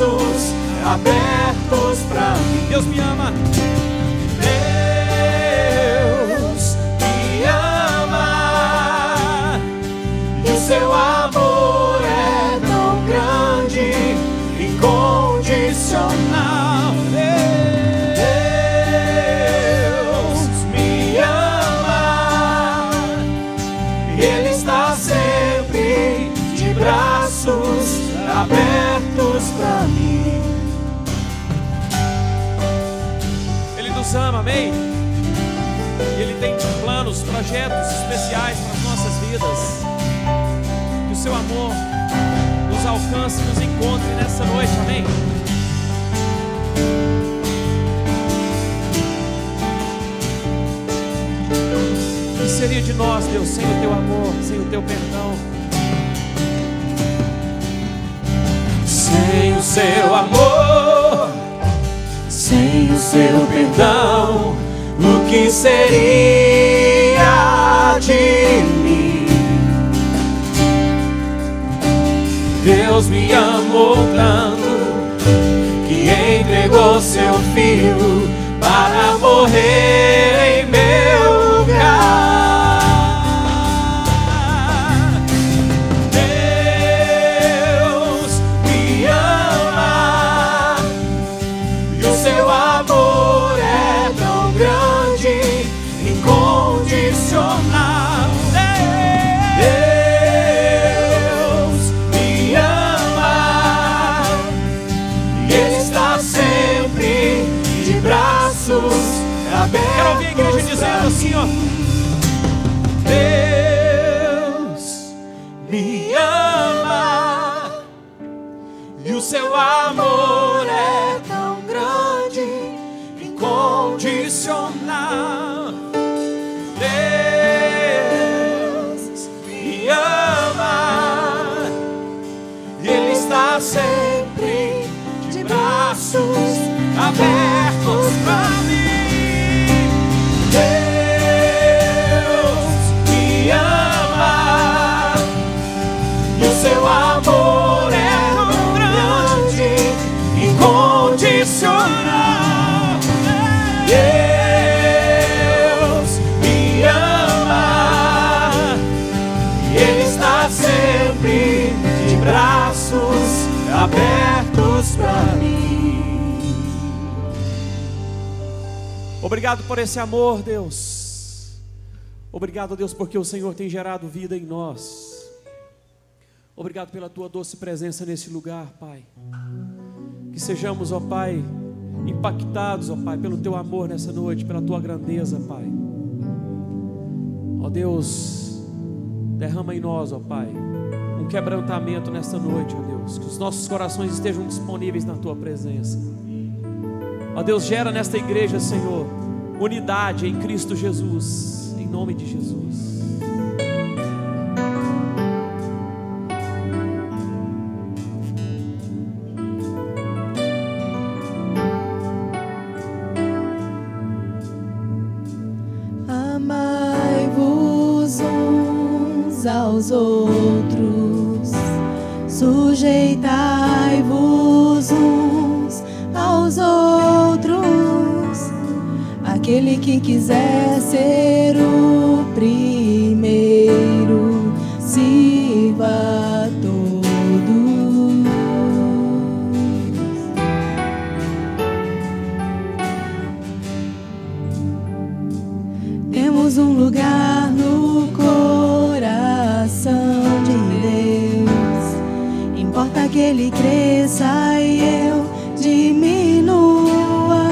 braços abertos pra mim. Deus me ama. Deus me ama, e o seu amor é tão grande, incondicional. Deus me ama, e Ele está sempre de braços abertos pra mim. Ele nos ama, amém? E Ele tem planos, projetos especiais para as nossas vidas. Que o seu amor nos alcance e nos encontre nessa noite, amém? O que seria de nós, Deus, sem o teu amor, sem o teu perdão? Sem o seu amor, sem o seu perdão, o que seria de mim? Deus me amou tanto que entregou seu filho para morrer em meu lugar. Deus me ama, e o seu amor é tão grande, incondicional. Deus me ama, e Ele está sempre de braços abertos. Quero ouvir a igreja dizendo assim, ó. Deus me ama, e o seu amor é tão grande, incondicional. Deus me ama, e Ele está sempre de braços abertos pra mim. Deus me ama, e o seu amor é tão grande, incondicional. Deus me ama, e Ele está sempre de braços abertos pra mim. Obrigado por esse amor, Deus. Obrigado, Deus, porque o Senhor tem gerado vida em nós. Obrigado pela tua doce presença nesse lugar, Pai. Que sejamos, ó Pai, impactados, ó Pai, pelo teu amor nessa noite, pela tua grandeza, Pai. Ó Deus, derrama em nós, ó Pai, um quebrantamento nessa noite, ó Deus. Que os nossos corações estejam disponíveis na tua presença. Ó Deus, gera nesta igreja, Senhor, unidade em Cristo Jesus, em nome de Jesus. Amai-vos uns aos outros, sujeitai-vos uns aos outros. Aquele que quiser ser o primeiro, sirva a todos. Temos um lugar no coração de Deus. Importa que Ele cresça e eu diminua.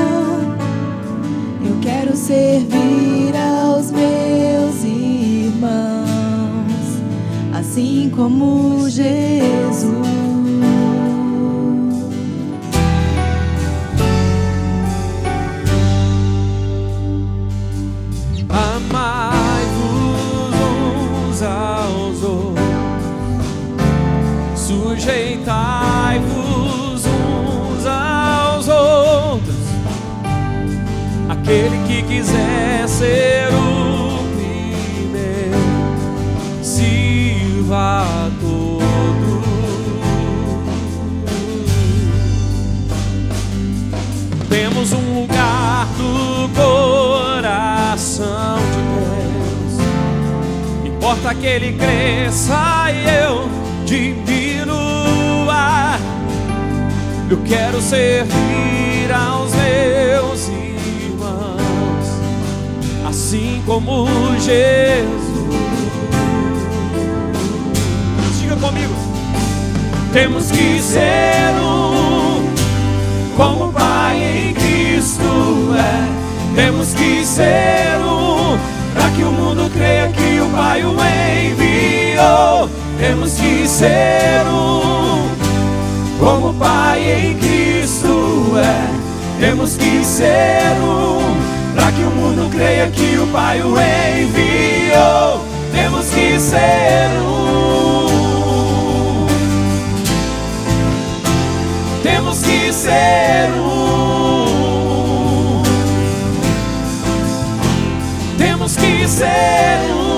Eu quero servir aos meus irmãos, assim como Jesus. Amai-vos uns aos outros, sujeitai-vos uns aos outros. Aquele que quiser ser o primeiro, sirva a todos. Importa que Ele cresça e eu diminua. Eu quero servir aos meus irmãos, assim como Jesus. Diga comigo. Temos que ser um, como o Pai em Cristo é. Temos que ser um, para que o mundo creia que o Pai o enviou. Temos que ser um, como o Pai em Cristo é. Temos que ser um, para que o mundo creia que o Pai o enviou. Temos que ser um. Temos que ser um. Temos que ser um.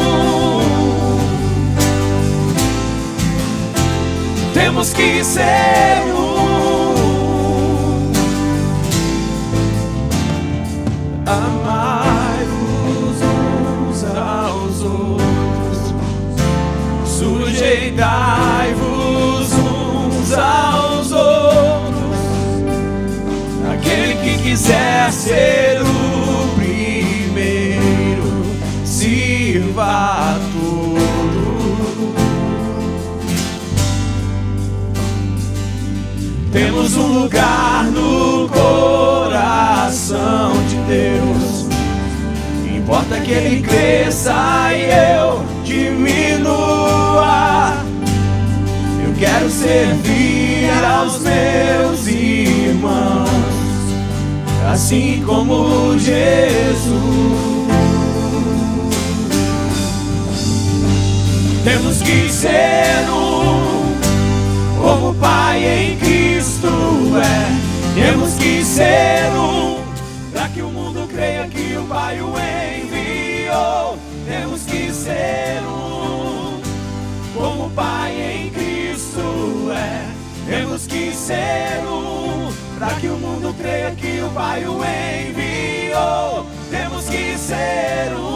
Temos que ser um. Amai-vos uns aos outros, sujeitai-vos uns aos outros. Aquele que quiser ser o primeiro, sirva a todos. Temos um lugar no coração de Deus. Importa que Ele cresça e eu diminua. Eu quero servir aos meus irmãos, assim como Jesus. Temos que ser um, como o Pai em Cristo é. Temos que ser um, para que o mundo creia que o Pai o enviou. Temos que ser um, como o Pai em Cristo é. Temos que ser um, para que o mundo creia que o Pai o enviou. Temos que ser um.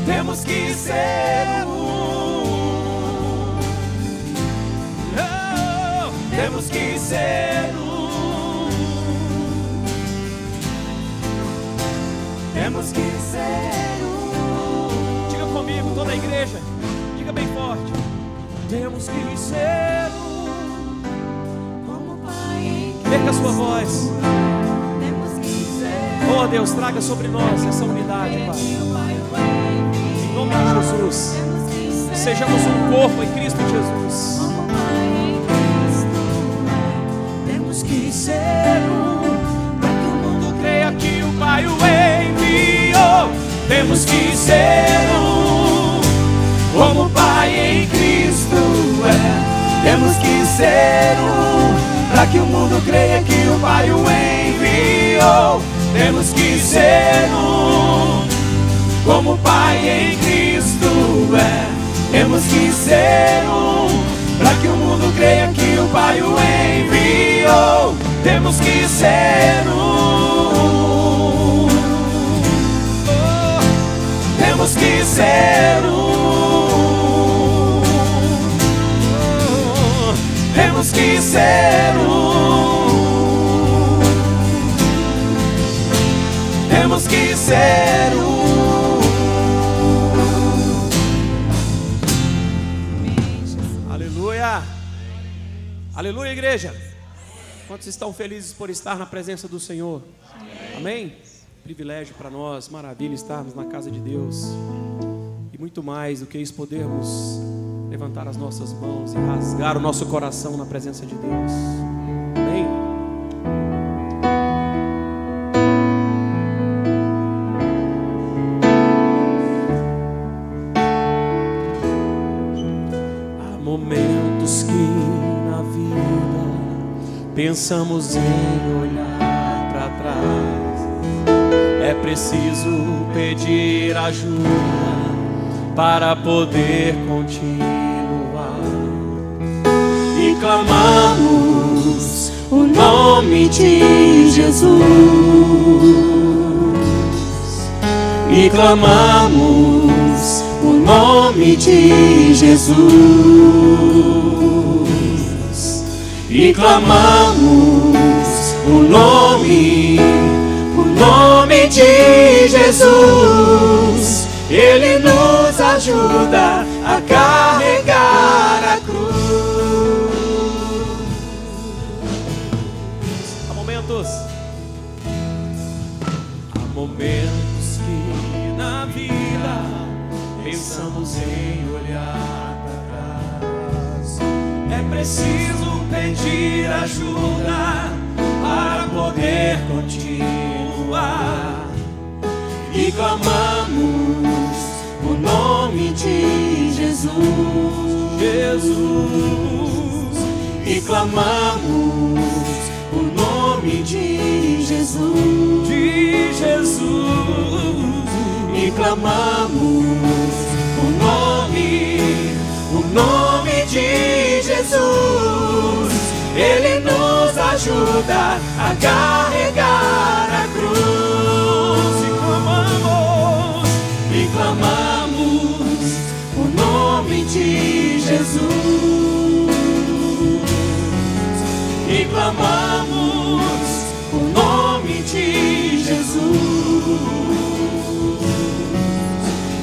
Temos que ser um. Oh, temos que ser um. Temos que ser um. Diga comigo, toda a igreja. Diga bem forte. Temos que ser um, como o Pai em Cristo. Perca a sua voz. Temos que ser. Oh Deus, traga sobre nós essa unidade, Pai. Em nome de Jesus. Sejamos um corpo em Cristo Jesus. Temos que ser um, para que o mundo creia que o Pai o enviou. Temos que ser um, como o Pai em Cristo é. Temos que ser um, para que o mundo creia que o Pai o enviou. Temos que ser um, como o Pai em Cristo é. Temos que ser um, para que o mundo creia que o Pai o enviou. Temos que ser um. Oh, temos que ser um. Oh, temos que ser um. Temos que ser um. Aleluia. Aleluia, igreja. Quantos estão felizes por estar na presença do Senhor? Amém? Privilégio para nós, maravilha estarmos na casa de Deus. E muito mais do que isso, podermos levantar as nossas mãos e rasgar o nosso coração na presença de Deus. Amém? Há momentos que na vida pensamos em olhar para trás. É preciso pedir ajuda para poder continuar. E clamamos o nome de Jesus. e clamamos o nome de Jesus, e clamamos o nome de Jesus. Ele nos ajuda a carregar a cruz. Há momentos que na vida pensamos em olhar para trás. É preciso pedir ajuda para poder continuar. E clamamos o nome de Jesus, e clamamos o nome de Jesus, e clamamos o nome de Jesus. Ele nos ajuda a carregar a cruz, e clamamos o nome de Jesus, e clamamos o nome de Jesus,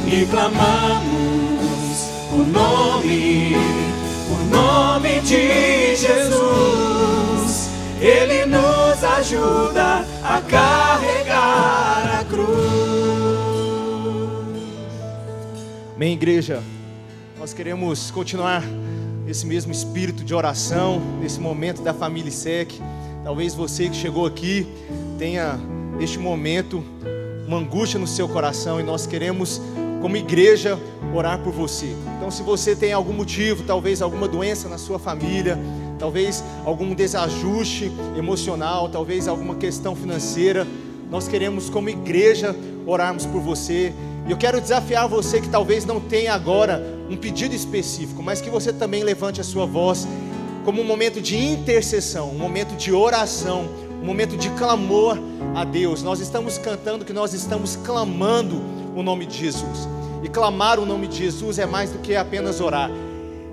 e clamamos o nome de Jesus. Ele nos ajuda a carregar a cruz. Amém, igreja. Nós queremos continuar esse mesmo espírito de oração, nesse momento da família ISEC. Talvez você que chegou aqui tenha, neste momento, uma angústia no seu coração, e nós queremos, como igreja, orar por você. Então, se você tem algum motivo, talvez alguma doença na sua família, talvez algum desajuste emocional, talvez alguma questão financeira, nós queremos, como igreja, orarmos por você. E eu quero desafiar você que talvez não tenha agora um pedido específico, mas que você também levante a sua voz como um momento de intercessão, um momento de oração, um momento de clamor a Deus. Nós estamos cantando que nós estamos clamando o nome de Jesus. E clamar o nome de Jesus é mais do que apenas orar.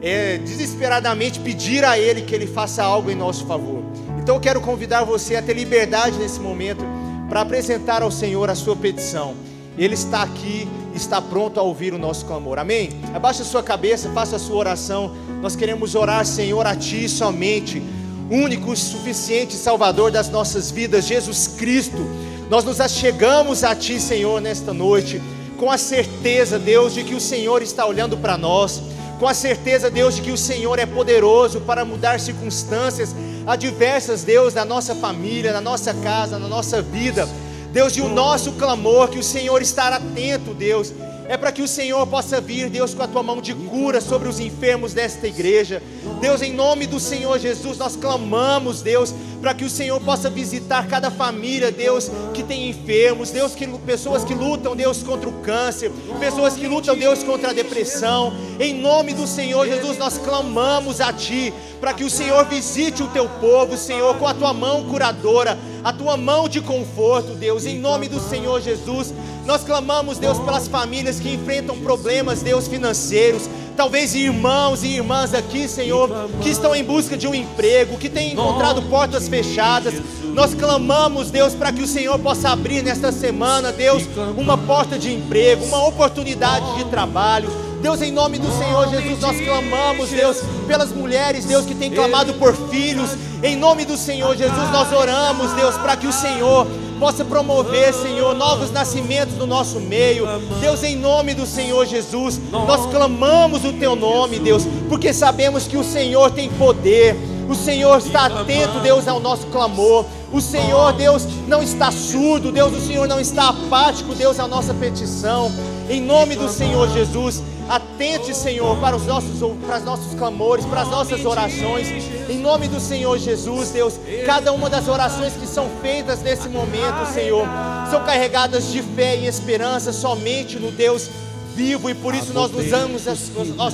É desesperadamente pedir a Ele que Ele faça algo em nosso favor. Então eu quero convidar você a ter liberdade nesse momento para apresentar ao Senhor a sua petição. Ele está aqui, está pronto a ouvir o nosso clamor, amém? Abaixe a sua cabeça, faça a sua oração. Nós queremos orar, Senhor, a Ti somente, único, suficiente Salvador das nossas vidas, Jesus Cristo. Nós nos achegamos a Ti, Senhor, nesta noite, com a certeza, Deus, de que o Senhor está olhando para nós, com a certeza, Deus, de que o Senhor é poderoso para mudar circunstâncias adversas, Deus, na nossa família, na nossa casa, na nossa vida. Deus, e o nosso clamor, que o Senhor estará atento, Deus, é para que o Senhor possa vir, Deus, com a Tua mão de cura sobre os enfermos desta igreja. Deus, em nome do Senhor Jesus, nós clamamos, Deus, para que o Senhor possa visitar cada família, Deus, que tem enfermos, Deus, pessoas que lutam, Deus, contra o câncer, pessoas que lutam, Deus, contra a depressão. Em nome do Senhor Jesus, nós clamamos a Ti, para que o Senhor visite o Teu povo, Senhor, com a Tua mão curadora, a Tua mão de conforto, Deus, em nome do Senhor Jesus. Nós clamamos, Deus, pelas famílias que enfrentam problemas, Deus, financeiros. Talvez irmãos e irmãs aqui, Senhor, que estão em busca de um emprego, que têm encontrado portas fechadas. Nós clamamos, Deus, para que o Senhor possa abrir nesta semana, Deus, uma porta de emprego, uma oportunidade de trabalho. Deus, em nome do Senhor Jesus, nós clamamos, Deus, pelas mulheres, Deus, que têm clamado por filhos. Em nome do Senhor Jesus, nós oramos, Deus, para que o Senhor possa promover, Senhor, novos nascimentos no nosso meio. Deus, em nome do Senhor Jesus, nós clamamos o Teu nome, Deus, porque sabemos que o Senhor tem poder. O Senhor está atento, Deus, ao nosso clamor. O Senhor, Deus, não está surdo, Deus, o Senhor não está apático, Deus, à nossa petição. Em nome do Senhor Jesus, atente, Senhor, para os nossos clamores, para as nossas orações. Em nome do Senhor Jesus, Deus, cada uma das orações que são feitas nesse momento, Senhor, são carregadas de fé e esperança somente no Deus vivo, e por isso nós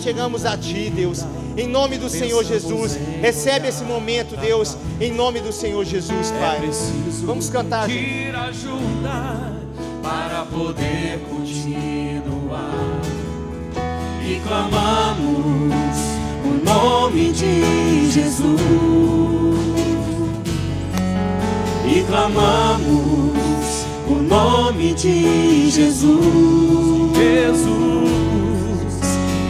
chegamos a Ti, Deus. Em nome do Senhor Jesus, recebe esse momento, Deus, em nome do Senhor Jesus, Pai. Vamos cantar, gente. para poder continuar. E clamamos o nome de Jesus. E clamamos o nome de Jesus.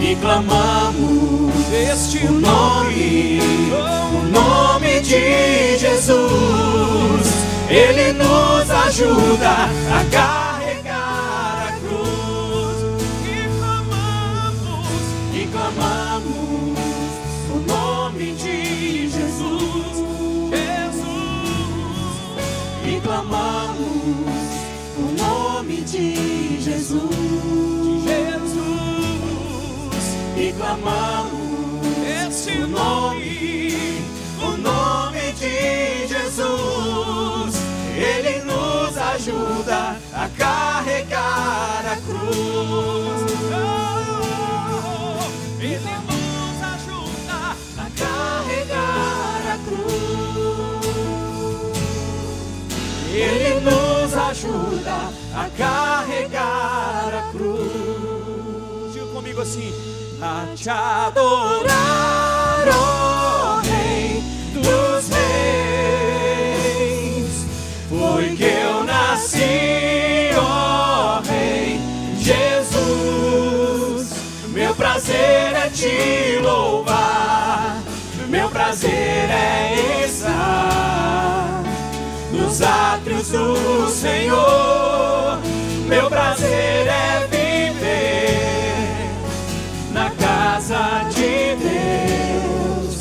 E clamamos este nome, o nome de Jesus. Ele nos ajuda a carregar a cruz. E clamamos o nome de Jesus. E clamamos o nome de Jesus. E clamamos esse nome, o nome de Jesus. Ele nos ajuda a carregar a cruz. Ele nos ajuda a carregar a cruz. Ele nos ajuda a carregar a cruz. Diga comigo assim: a te adorar, ó Rei dos Reis. Foi que eu nasci, ó Rei Jesus. Meu prazer é te louvar, meu prazer é estar nos átrios do Senhor. Meu prazer é viver na casa de Deus,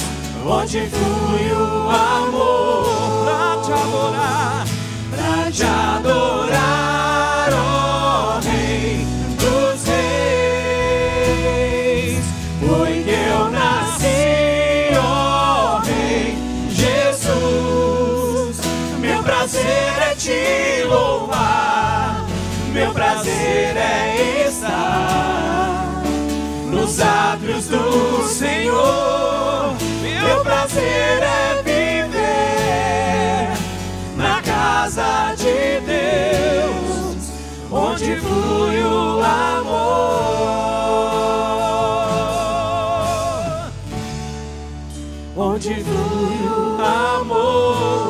onde flui o amor. Pra te adorar, pra te adorar, ó Rei dos Reis. Foi que eu nasci, ó Rei Jesus. Meu prazer é te louvar, meu prazer é estar nos átrios do Senhor. Meu prazer é viver na casa de Deus, onde flui o amor. Onde flui o amor.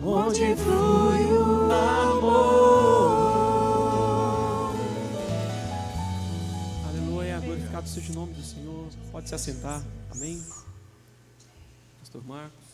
Onde flui o amor. Aleluia, glorificado seja o nome do Senhor. Pode se assentar, amém. Pastor Marcos.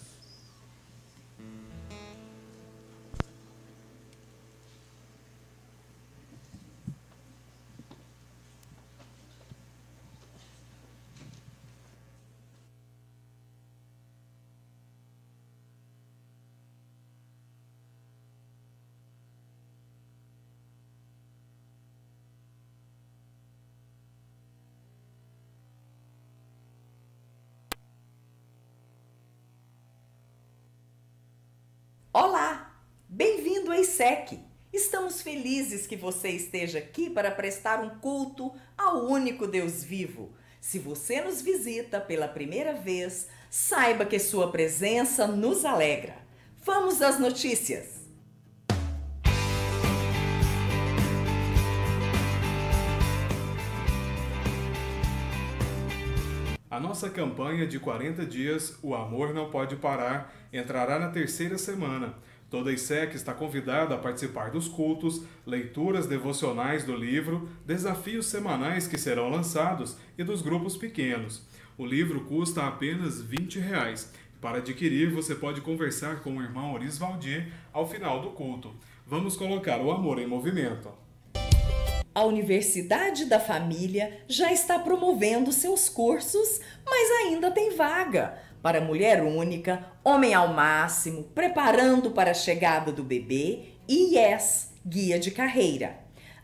Olá, bem-vindo ao ISEC. Estamos felizes que você esteja aqui para prestar um culto ao único Deus vivo. Se você nos visita pela primeira vez, saiba que sua presença nos alegra. Vamos às notícias. A nossa campanha de 40 dias, O Amor Não Pode Parar, entrará na terceira semana. Toda a ISEC está convidada a participar dos cultos, leituras devocionais do livro, desafios semanais que serão lançados e dos grupos pequenos. O livro custa apenas R$20. Para adquirir, você pode conversar com o irmão Orisvaldir ao final do culto. Vamos colocar o amor em movimento. A Universidade da Família já está promovendo seus cursos, mas ainda tem vaga para mulher única, homem ao máximo, preparando para a chegada do bebê e IES, Guia de Carreira.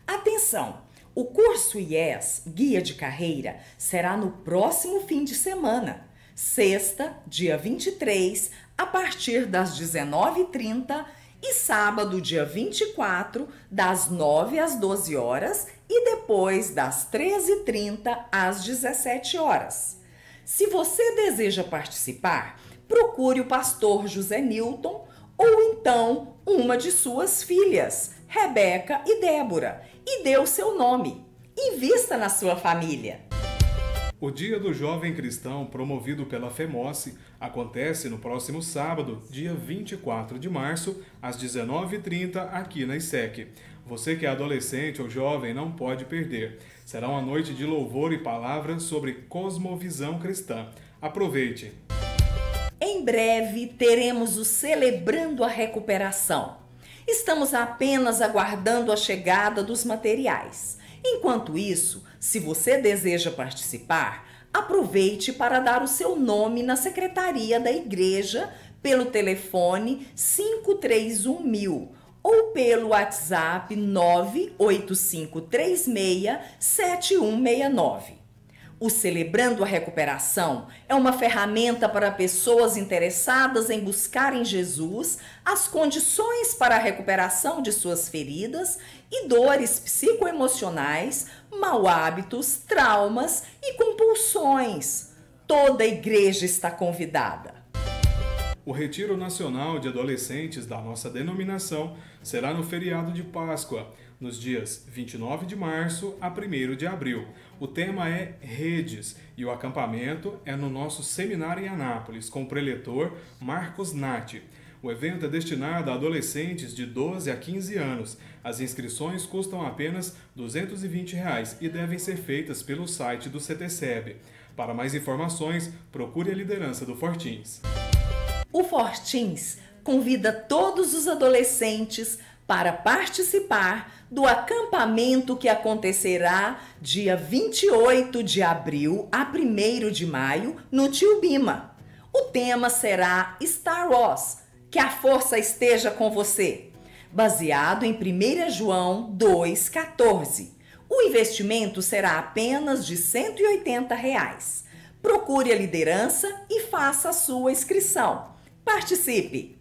Atenção! O curso IES, Guia de Carreira, será no próximo fim de semana, sexta, dia 23, a partir das 19h30 e sábado, dia 24, das 9 às 12 horas e depois das 13h30 às 17 horas. Se você deseja participar, procure o pastor José Newton ou então uma de suas filhas, Rebeca e Débora, e dê o seu nome. Invista na sua família. O Dia do Jovem Cristão, promovido pela FEMOSSE, acontece no próximo sábado, dia 24 de março, às 19h30, aqui na ISEC. Você que é adolescente ou jovem não pode perder. Será uma noite de louvor e palavras sobre cosmovisão cristã. Aproveite! Em breve teremos o Celebrando a Recuperação. Estamos apenas aguardando a chegada dos materiais. Enquanto isso, se você deseja participar, aproveite para dar o seu nome na secretaria da igreja pelo telefone 531.000 ou pelo WhatsApp 985367169. O Celebrando a Recuperação é uma ferramenta para pessoas interessadas em buscar em Jesus as condições para a recuperação de suas feridas e dores psicoemocionais, mau hábitos, traumas e compulsões. Toda a igreja está convidada. O Retiro Nacional de Adolescentes da nossa denominação será no feriado de Páscoa, nos dias 29 de março a 1º de abril. O tema é Redes e o acampamento é no nosso seminário em Anápolis, com o preletor Marcos Natti. O evento é destinado a adolescentes de 12 a 15 anos. As inscrições custam apenas R$ 220 e devem ser feitas pelo site do CTCEB. Para mais informações, procure a liderança do Fortins. O Fortins convida todos os adolescentes para participar do acampamento que acontecerá dia 28 de abril a 1º de maio no Tio Bima. O tema será Star Wars, que a força esteja com você, baseado em 1 João 2,14. O investimento será apenas de R$ 180. Procure a liderança e faça a sua inscrição. Participe!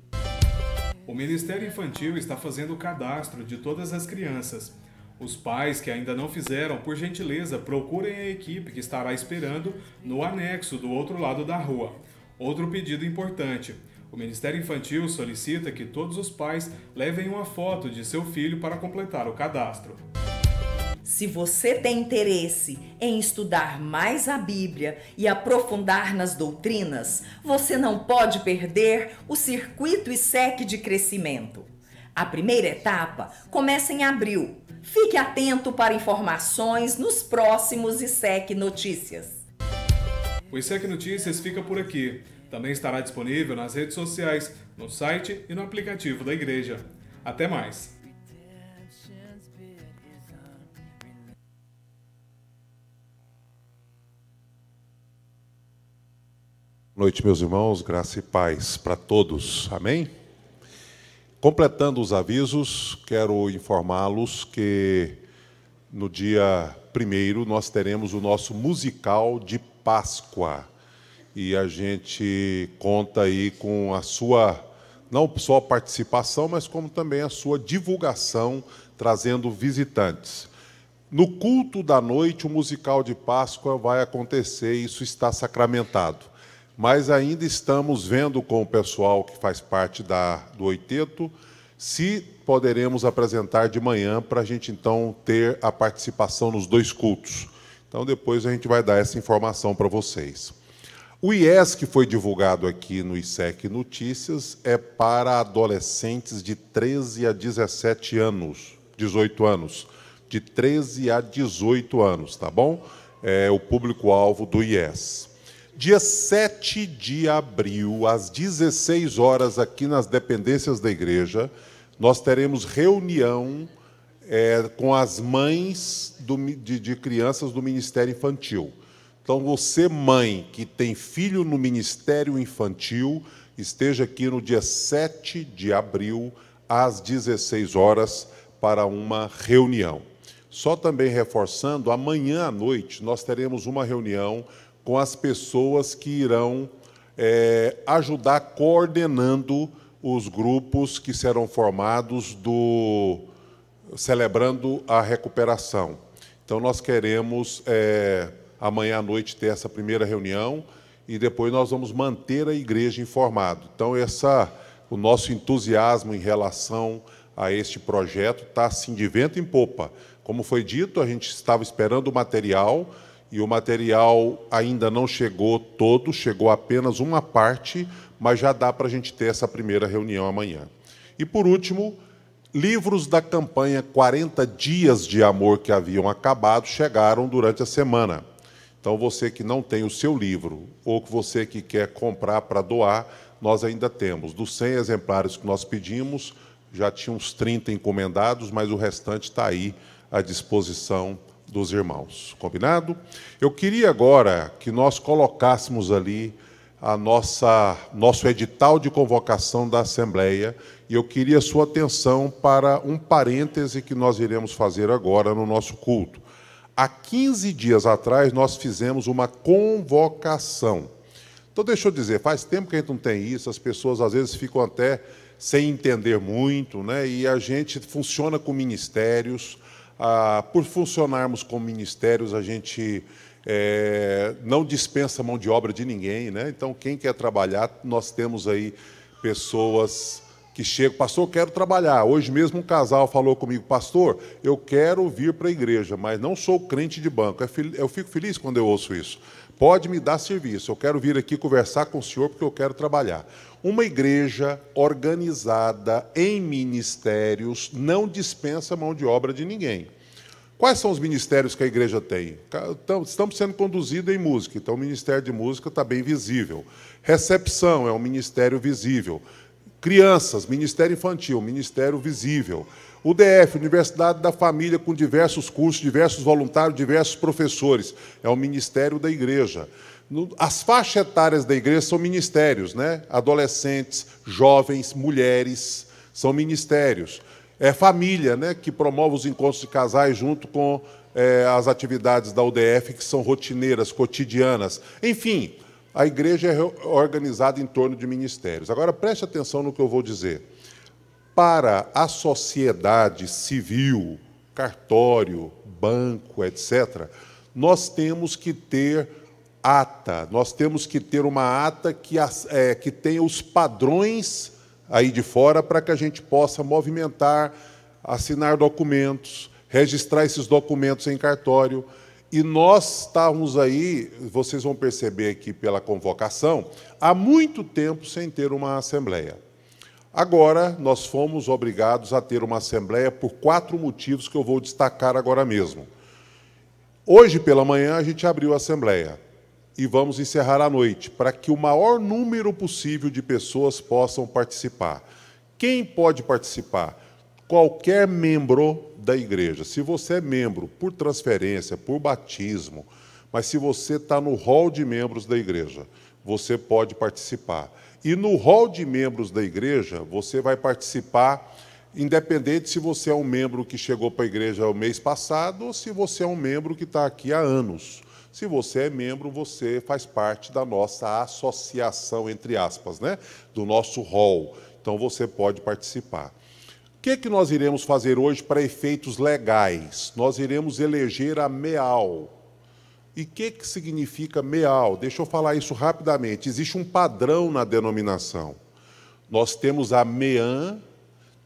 O Ministério Infantil está fazendo o cadastro de todas as crianças. Os pais que ainda não fizeram, por gentileza, procurem a equipe que estará esperando no anexo do outro lado da rua. Outro pedido importante: o Ministério Infantil solicita que todos os pais levem uma foto de seu filho para completar o cadastro. Se você tem interesse em estudar mais a Bíblia e aprofundar nas doutrinas, você não pode perder o Circuito ISEC de Crescimento. A primeira etapa começa em abril. Fique atento para informações nos próximos ISEC Notícias. O ISEC Notícias fica por aqui. Também estará disponível nas redes sociais, no site e no aplicativo da igreja. Até mais! Boa noite, meus irmãos, graça e paz para todos, amém? Completando os avisos, quero informá-los que no dia 1º nós teremos o nosso musical de Páscoa, e a gente conta aí com a sua, não só participação, mas como também a sua divulgação, trazendo visitantes. No culto da noite, o musical de Páscoa vai acontecer, isso está sacramentado. Mas ainda estamos vendo com o pessoal que faz parte do oiteto se poderemos apresentar de manhã para a gente, então, ter a participação nos 2 cultos. Então, depois a gente vai dar essa informação para vocês. O IES que foi divulgado aqui no ISEC Notícias é para adolescentes de 13 a 17 anos, 18 anos, de 13 a 18 anos, tá bom? É o público-alvo do IES. Dia 7 de abril, às 16 horas, aqui nas dependências da igreja, nós teremos reunião com as mães de crianças do Ministério Infantil. Então, você, mãe, que tem filho no Ministério Infantil, esteja aqui no dia 7 de abril, às 16 horas, para uma reunião. Só também reforçando, amanhã à noite, nós teremos uma reunião com as pessoas que irão ajudar coordenando os grupos que serão formados celebrando a recuperação. Então, nós queremos, amanhã à noite, ter essa primeira reunião e depois nós vamos manter a igreja informada. Então, essa o nosso entusiasmo em relação a este projeto está assim de vento em popa. Como foi dito, a gente estava esperando o material, e o material ainda não chegou todo, chegou apenas uma parte, mas já dá para a gente ter essa primeira reunião amanhã. E, por último, livros da campanha 40 Dias de Amor que haviam acabado chegaram durante a semana. Então, você que não tem o seu livro, ou você que quer comprar para doar, nós ainda temos. Dos 100 exemplares que nós pedimos, já tinha uns 30 encomendados, mas o restante está aí à disposição dos irmãos. Combinado? Eu queria agora que nós colocássemos ali nosso edital de convocação da Assembleia, e eu queria a sua atenção para um parêntese que nós iremos fazer agora no nosso culto. Há 15 dias atrás, nós fizemos uma convocação. Então, deixa eu dizer, faz tempo que a gente não tem isso, as pessoas às vezes ficam até sem entender muito, né? E a gente funciona com ministérios. Por funcionarmos com ministérios, a gente não dispensa mão de obra de ninguém, né? Então, quem quer trabalhar, nós temos aí pessoas que chegam, pastor, eu quero trabalhar. Hoje mesmo um casal falou comigo, pastor, eu quero vir para a igreja, mas não sou crente de banco. Eu fico feliz quando eu ouço isso. Pode me dar serviço, eu quero vir aqui conversar com o senhor porque eu quero trabalhar. Uma igreja organizada em ministérios não dispensa mão de obra de ninguém. Quais são os ministérios que a igreja tem? Estamos sendo conduzidos em música, então o Ministério de Música está bem visível. Recepção é um ministério visível. Crianças, Ministério Infantil, Ministério visível. UDF, Universidade da Família, com diversos cursos, diversos voluntários, diversos professores. É o Ministério da Igreja. As faixas etárias da igreja são ministérios, né? Adolescentes, jovens, mulheres, são ministérios. Família, né? Que promove os encontros de casais junto com as atividades da UDF, que são rotineiras, cotidianas. Enfim, a igreja é organizada em torno de ministérios. Agora, preste atenção no que eu vou dizer. Para a sociedade civil, cartório, banco, etc., nós temos que ter ata, nós temos que ter uma ata que tenha os padrões aí de fora para que a gente possa movimentar, assinar documentos, registrar esses documentos em cartório. E nós estávamos aí, vocês vão perceber aqui pela convocação, há muito tempo sem ter uma assembleia. Agora, nós fomos obrigados a ter uma assembleia por 4 motivos que eu vou destacar agora mesmo. Hoje, pela manhã, a gente abriu a assembleia e vamos encerrar à noite, para que o maior número possível de pessoas possam participar. Quem pode participar? Qualquer membro da igreja. Se você é membro por transferência, por batismo, mas se você está no hall de membros da igreja, você pode participar. E no hall de membros da igreja, você vai participar, independente se você é um membro que chegou para a igreja o mês passado ou se você é um membro que está aqui há anos. Se você é membro, você faz parte da nossa associação, entre aspas, né? Do nosso hall. Então, você pode participar. O que nós iremos fazer hoje para efeitos legais? Nós iremos eleger a MEAL. E o que significa MEAL? Deixa eu falar isso rapidamente. Existe um padrão na denominação. Nós temos a MEAN,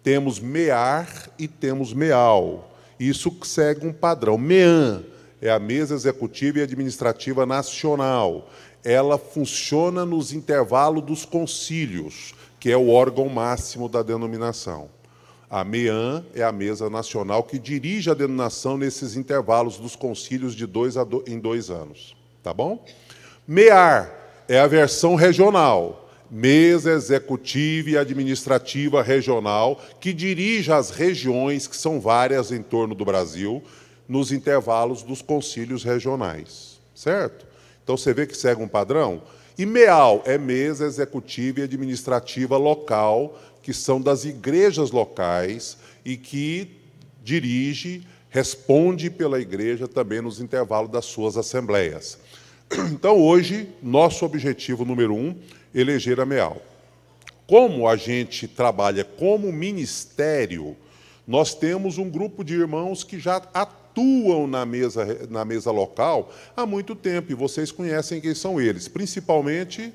temos MEAR e temos MEAL. Isso segue um padrão. MEAN é a Mesa Executiva e Administrativa Nacional. Ela funciona nos intervalos dos concílios, que é o órgão máximo da denominação. A MEAN é a Mesa Nacional que dirige a denominação nesses intervalos dos concílios de 2 em 2 anos. Tá bom? MEAR é a versão regional, Mesa Executiva e Administrativa Regional, que dirige as regiões, que são várias em torno do Brasil, nos intervalos dos concílios regionais. Certo? Então, você vê que segue um padrão? E MEAL é Mesa Executiva e Administrativa Local, que são das igrejas locais e que dirige, responde pela igreja também nos intervalos das suas assembleias. Então, hoje, nosso objetivo número 1, eleger a MEAL. Como a gente trabalha como ministério, nós temos um grupo de irmãos que já atuam na mesa local há muito tempo, e vocês conhecem quem são eles. Principalmente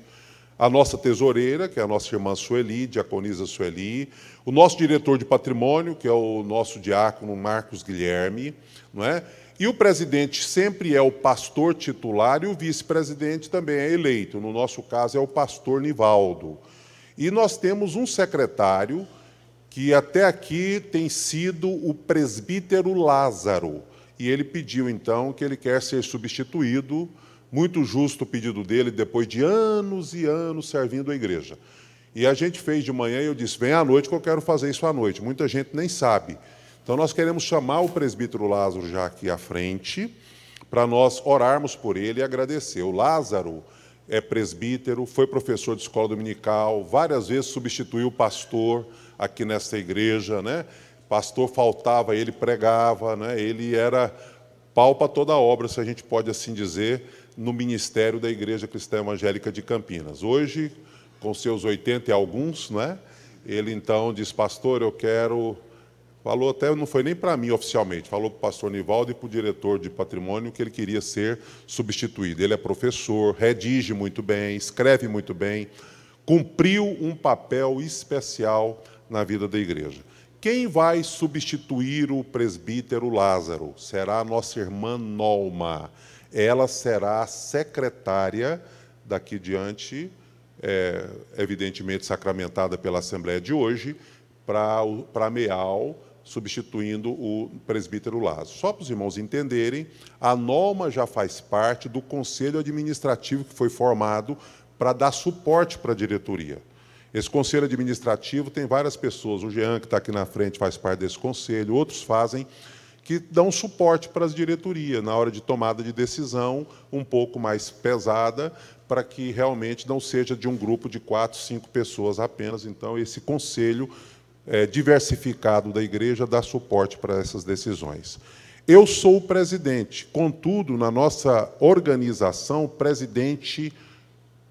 a nossa tesoureira, que é a nossa irmã Sueli, diaconisa Sueli, o nosso diretor de patrimônio, que é o nosso diácono Marcos Guilherme, não é? E o presidente sempre é o pastor titular e o vice-presidente também é eleito. No nosso caso, é o pastor Nivaldo. E nós temos um secretário que até aqui tem sido o presbítero Lázaro. E ele pediu, então, que ele quer ser substituído. Muito justo o pedido dele, depois de anos e anos servindo a igreja. E a gente fez de manhã e eu disse, vem à noite que eu quero fazer isso à noite. Muita gente nem sabe. Então, nós queremos chamar o presbítero Lázaro já aqui à frente, para nós orarmos por ele e agradecer. O Lázaro é presbítero, foi professor de escola dominical, várias vezes substituiu o pastor aqui nesta igreja, né? Pastor faltava, ele pregava, né? Ele era pau para toda a obra, se a gente pode assim dizer, no ministério da Igreja Cristã Evangélica de Campinas. Hoje, com seus 80 e alguns, né? Ele então diz, pastor, eu quero... Falou até, não foi nem para mim oficialmente, falou para o pastor Nivaldo e para o diretor de patrimônio que ele queria ser substituído. Ele é professor, redige muito bem, escreve muito bem, cumpriu um papel especial na vida da igreja. Quem vai substituir o presbítero Lázaro? Será a nossa irmã Nolma. Ela será secretária daqui diante, evidentemente sacramentada pela Assembleia de hoje, para a MEAL, substituindo o presbítero Lázaro. Só para os irmãos entenderem, a Nolma já faz parte do conselho administrativo que foi formado para dar suporte para a diretoria. Esse conselho administrativo tem várias pessoas, o Jean, que está aqui na frente, faz parte desse conselho, outros fazem, que dão suporte para as diretorias, na hora de tomada de decisão um pouco mais pesada, para que realmente não seja de um grupo de 4, 5 pessoas apenas. Então, esse conselho diversificado da igreja dá suporte para essas decisões. Eu sou o presidente, contudo, na nossa organização, o presidente,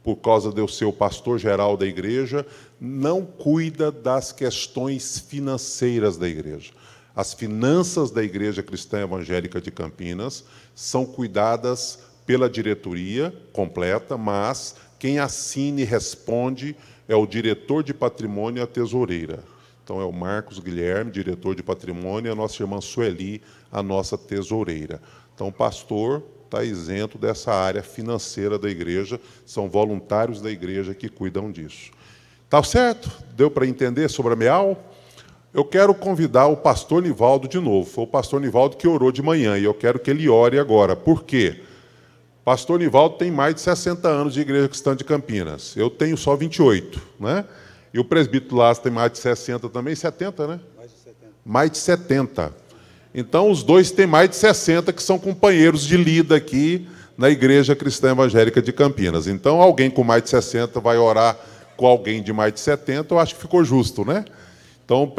por causa de eu ser o pastor-geral da igreja, não cuida das questões financeiras da igreja. As finanças da Igreja Cristã Evangélica de Campinas são cuidadas pela diretoria completa, mas quem assina e responde é o diretor de patrimônio e a tesoureira. Então, é o Marcos Guilherme, diretor de patrimônio, e a nossa irmã Sueli, a nossa tesoureira. Então, o pastor está isento dessa área financeira da igreja, são voluntários da igreja que cuidam disso. Tá certo? Deu para entender sobre a MEAL? Eu quero convidar o pastor Nivaldo de novo. Foi o pastor Nivaldo que orou de manhã, e eu quero que ele ore agora. Por quê? O pastor Nivaldo tem mais de 60 anos de Igreja Cristã de Campinas. Eu tenho só 28, né? E o presbítero Lázaro tem mais de 60 também, 70, né? Mais de 70. Mais de 70. Então, os dois têm mais de 60, que são companheiros de lida aqui na Igreja Cristã Evangélica de Campinas. Então, alguém com mais de 60 vai orar com alguém de mais de 70, eu acho que ficou justo, né? Então,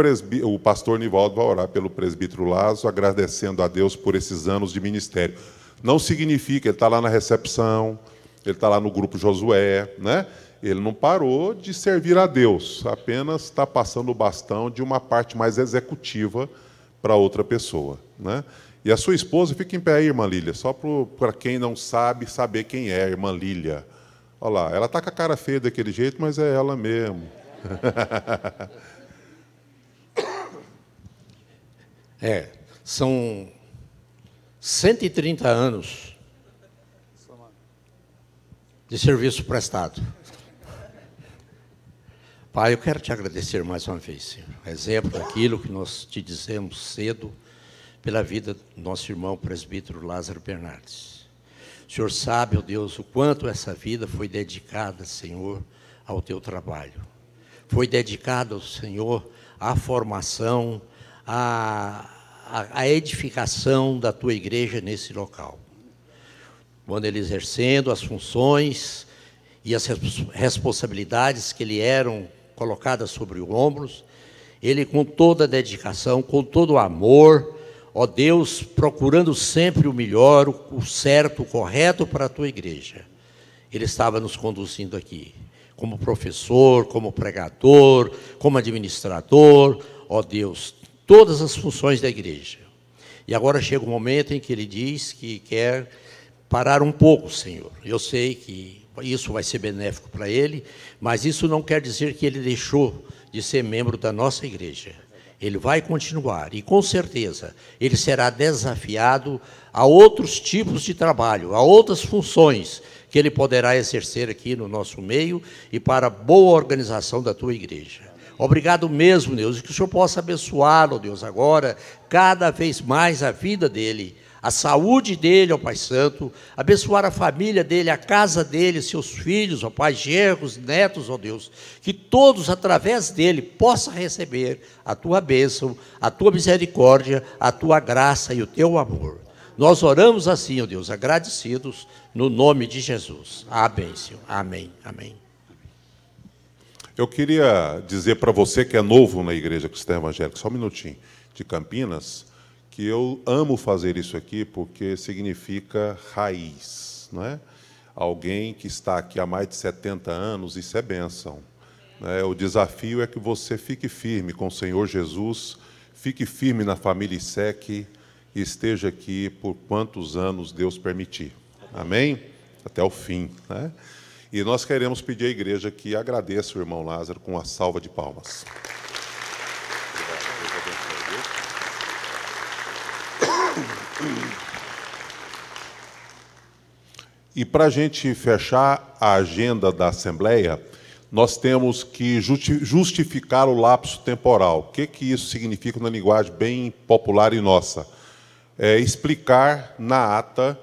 o pastor Nivaldo vai orar pelo presbítero Lázaro, agradecendo a Deus por esses anos de ministério. Não significa, ele está lá na recepção, ele está lá no grupo Josué, né? Ele não parou de servir a Deus, apenas está passando o bastão de uma parte mais executiva para outra pessoa, né? E a sua esposa, fica em pé aí, irmã Lília, só para quem não sabe, saber quem é a irmã Lília. Olha lá, ela está com a cara feia daquele jeito, mas é ela mesmo. São 130 anos de serviço prestado. Pai, eu quero te agradecer mais uma vez, Senhor. Exemplo daquilo que nós te dizemos cedo pela vida do nosso irmão presbítero Lázaro Bernardes. O Senhor sabe, ó Deus, o quanto essa vida foi dedicada, Senhor, ao teu trabalho. Foi dedicada, Senhor, à formação, à edificação da tua igreja nesse local. Quando ele exercendo as funções e as responsabilidades que lhe eram colocadas sobre os ombros, ele com toda a dedicação, com todo o amor, ó Deus, procurando sempre o melhor, o certo, o correto para a tua igreja. Ele estava nos conduzindo aqui, como professor, como pregador, como administrador, ó Deus, todas as funções da igreja. E agora chega o momento em que ele diz que quer parar um pouco, Senhor. Eu sei que isso vai ser benéfico para ele, mas isso não quer dizer que ele deixou de ser membro da nossa igreja. Ele vai continuar e, com certeza, ele será desafiado a outros tipos de trabalho, a outras funções que ele poderá exercer aqui no nosso meio e para a boa organização da tua igreja. Obrigado mesmo, Deus, e que o Senhor possa abençoá-lo, Deus, agora, cada vez mais a vida dele, a saúde dele, ó Pai Santo, abençoar a família dele, a casa dele, seus filhos, ó Pai, genros, netos, ó Deus, que todos, através dele, possam receber a tua bênção, a tua misericórdia, a tua graça e o teu amor. Nós oramos assim, ó Deus, agradecidos, no nome de Jesus. Amém, Senhor. Amém, amém. Eu queria dizer para você que é novo na Igreja Cristã Evangélica, só um minutinho, de Campinas, que eu amo fazer isso aqui porque significa raiz, não é? Alguém que está aqui há mais de 70 anos, isso é bênção. Né? O desafio é que você fique firme com o Senhor Jesus, fique firme na família ISEC e esteja aqui por quantos anos Deus permitir. Amém? Até o fim, né? E nós queremos pedir à igreja que agradeça o irmão Lázaro com uma salva de palmas. E para a gente fechar a agenda da Assembleia, nós temos que justificar o lapso temporal. O que isso significa na linguagem bem popular e nossa? É explicar na ata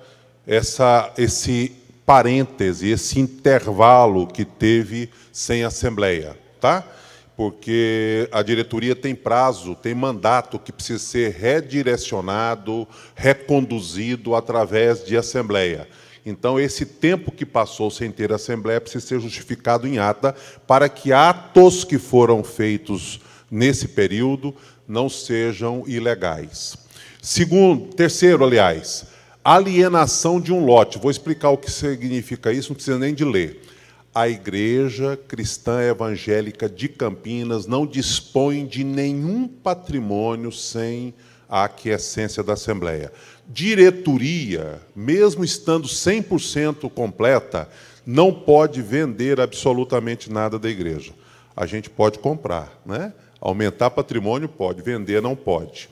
esse parêntese, esse intervalo que teve sem Assembleia, tá? Porque a diretoria tem prazo, tem mandato que precisa ser redirecionado, reconduzido através de Assembleia. Então, esse tempo que passou sem ter Assembleia precisa ser justificado em ata para que atos que foram feitos nesse período não sejam ilegais. Terceiro, aliás, alienação de um lote. Vou explicar o que significa isso, não precisa nem de ler. A Igreja Cristã Evangélica de Campinas não dispõe de nenhum patrimônio sem a aquiescência da Assembleia. Diretoria, mesmo estando 100% completa, não pode vender absolutamente nada da igreja. A gente pode comprar, né? Aumentar patrimônio pode, vender não pode.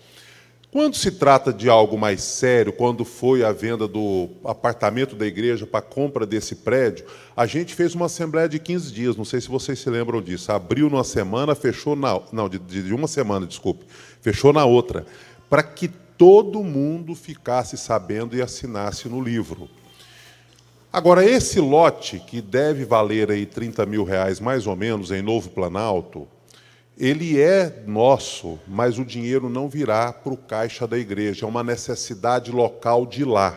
Quando se trata de algo mais sério, quando foi a venda do apartamento da igreja para a compra desse prédio, a gente fez uma assembleia de 15 dias, não sei se vocês se lembram disso. Abriu numa semana, fechou na... Não, de uma semana, desculpe. Fechou na outra. Para que todo mundo ficasse sabendo e assinasse no livro. Agora, esse lote, que deve valer aí R$30 mil, mais ou menos, em Novo Planalto, ele é nosso, mas o dinheiro não virá para o caixa da igreja. É uma necessidade local de lá,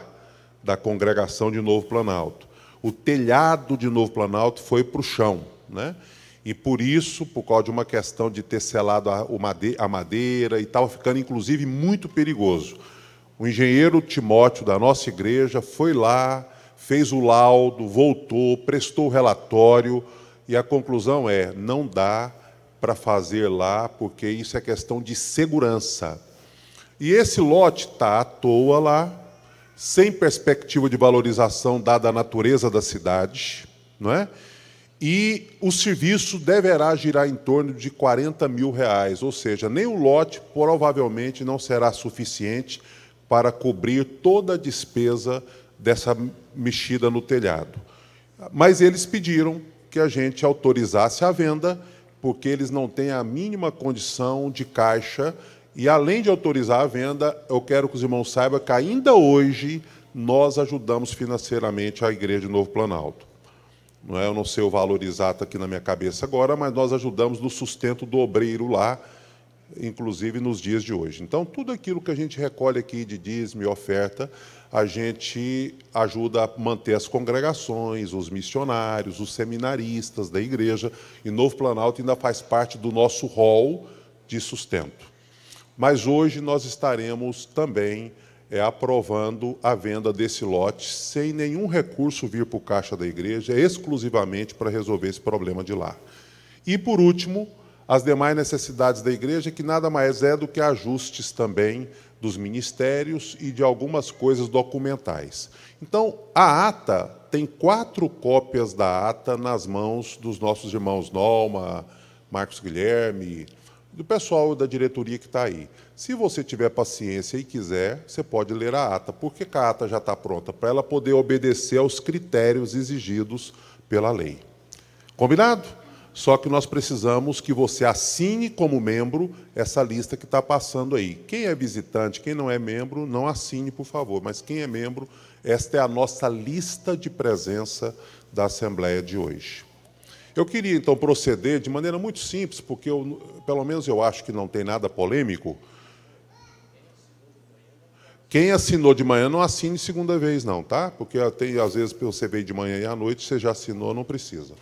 da congregação de Novo Planalto. O telhado de Novo Planalto foi para o chão, né? E por isso, por causa de uma questão de ter selado a madeira, e estava ficando, inclusive, muito perigoso. O engenheiro Timóteo, da nossa igreja, foi lá, fez o laudo, voltou, prestou o relatório, e a conclusão é, não dá para fazer lá, porque isso é questão de segurança. E esse lote está à toa lá, sem perspectiva de valorização, dada a natureza da cidade, não é? E o serviço deverá girar em torno de R$40 mil, ou seja, nem o lote provavelmente não será suficiente para cobrir toda a despesa dessa mexida no telhado. Mas eles pediram que a gente autorizasse a venda, porque eles não têm a mínima condição de caixa, e além de autorizar a venda, eu quero que os irmãos saibam que ainda hoje nós ajudamos financeiramente a Igreja de Novo Planalto. Não é, eu não sei o valor exato aqui na minha cabeça agora, mas nós ajudamos no sustento do obreiro lá, inclusive nos dias de hoje. Então, tudo aquilo que a gente recolhe aqui de dízimo e oferta, a gente ajuda a manter as congregações, os missionários, os seminaristas da igreja, e Novo Planalto ainda faz parte do nosso rol de sustento. Mas hoje nós estaremos também aprovando a venda desse lote, sem nenhum recurso vir para o caixa da igreja, exclusivamente para resolver esse problema de lá. E, por último, as demais necessidades da igreja, que nada mais é do que ajustes também dos ministérios e de algumas coisas documentais. Então, a ata, tem 4 cópias da ata nas mãos dos nossos irmãos Nolma, Marcos Guilherme, do pessoal da diretoria que está aí. Se você tiver paciência e quiser, você pode ler a ata, porque a ata já está pronta, para ela poder obedecer aos critérios exigidos pela lei. Combinado? Só que nós precisamos que você assine como membro essa lista que está passando aí. Quem é visitante, quem não é membro, não assine, por favor. Mas quem é membro, esta é a nossa lista de presença da Assembleia de hoje. Eu queria, então, proceder de maneira muito simples, porque, pelo menos, eu acho que não tem nada polêmico. Quem assinou de manhã, não assine segunda vez, não, tá? Porque tem, às vezes, você veio de manhã e à noite, você já assinou, não precisa.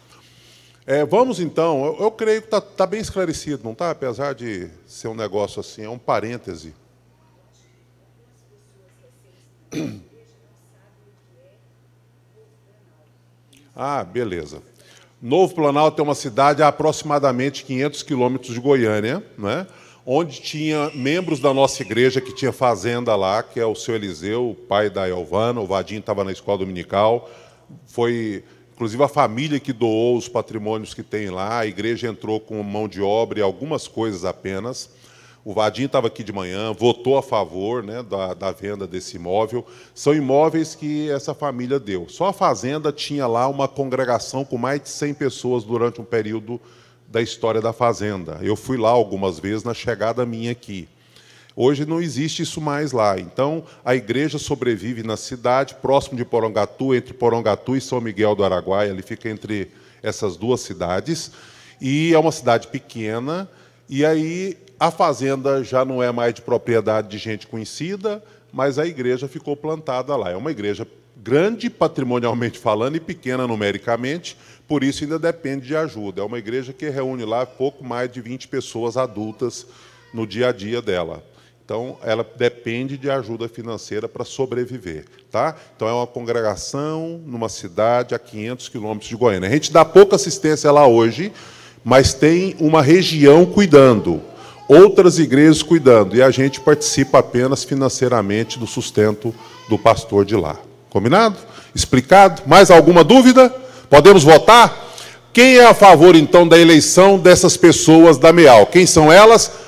Vamos, então, eu creio que está bem esclarecido, não está? Apesar de ser um negócio assim, é um parêntese. Ah, beleza. Novo Planalto é uma cidade a aproximadamente 500 quilômetros de Goiânia, né? Onde tinha membros da nossa igreja que tinha fazenda lá, que é o seu Eliseu, o pai da Elvana, o Vadinho estava na escola dominical, foi... Inclusive, a família que doou os patrimônios que tem lá, a igreja entrou com mão de obra e algumas coisas apenas. O Vadinho estava aqui de manhã, votou a favor, né, da venda desse imóvel. São imóveis que essa família deu. Só a fazenda tinha lá uma congregação com mais de 100 pessoas durante um período da história da fazenda. Eu fui lá algumas vezes na chegada minha aqui. Hoje não existe isso mais lá. Então, a igreja sobrevive na cidade, próximo de Porongatu, entre Porongatu e São Miguel do Araguaia, ele fica entre essas 2 cidades, e é uma cidade pequena, e aí a fazenda já não é mais de propriedade de gente conhecida, mas a igreja ficou plantada lá. É uma igreja grande, patrimonialmente falando, e pequena numericamente, por isso ainda depende de ajuda. É uma igreja que reúne lá pouco mais de 20 pessoas adultas no dia a dia dela. Então, ela depende de ajuda financeira para sobreviver. Tá? Então, é uma congregação numa cidade a 500 quilômetros de Goiânia. A gente dá pouca assistência lá hoje, mas tem uma região cuidando, outras igrejas cuidando, e a gente participa apenas financeiramente do sustento do pastor de lá. Combinado? Explicado? Mais alguma dúvida? Podemos votar? Quem é a favor, então, da eleição dessas pessoas da MEAL? Quem são elas?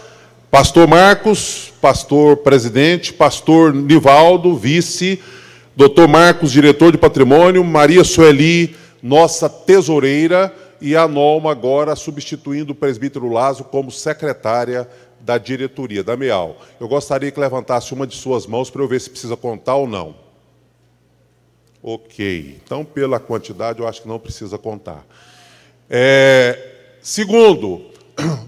Pastor Marcos, pastor presidente, pastor Nivaldo, vice, doutor Marcos, diretor de patrimônio, Maria Sueli, nossa tesoureira, e a Nolma agora substituindo o presbítero Lázaro como secretária da diretoria da MEAL. Eu gostaria que levantasse uma de suas mãos para eu ver se precisa contar ou não. Ok. Então, pela quantidade, eu acho que não precisa contar. Segundo,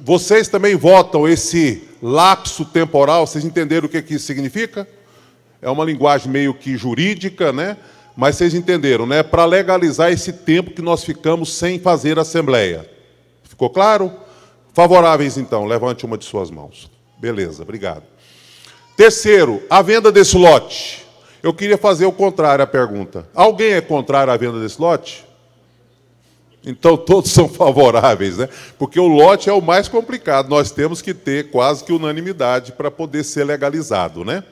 vocês também votam esse lapso temporal, vocês entenderam o que isso significa? É uma linguagem meio que jurídica, né? Mas vocês entenderam, né? Para legalizar esse tempo que nós ficamos sem fazer assembleia. Ficou claro? Favoráveis, então, levante uma de suas mãos. Beleza, obrigado. Terceiro, a venda desse lote. Eu queria fazer o contrário, a pergunta. Alguém é contrário à venda desse lote? Então, todos são favoráveis, né? Porque o lote é o mais complicado. Nós temos que ter quase que unanimidade para poder ser legalizado, né?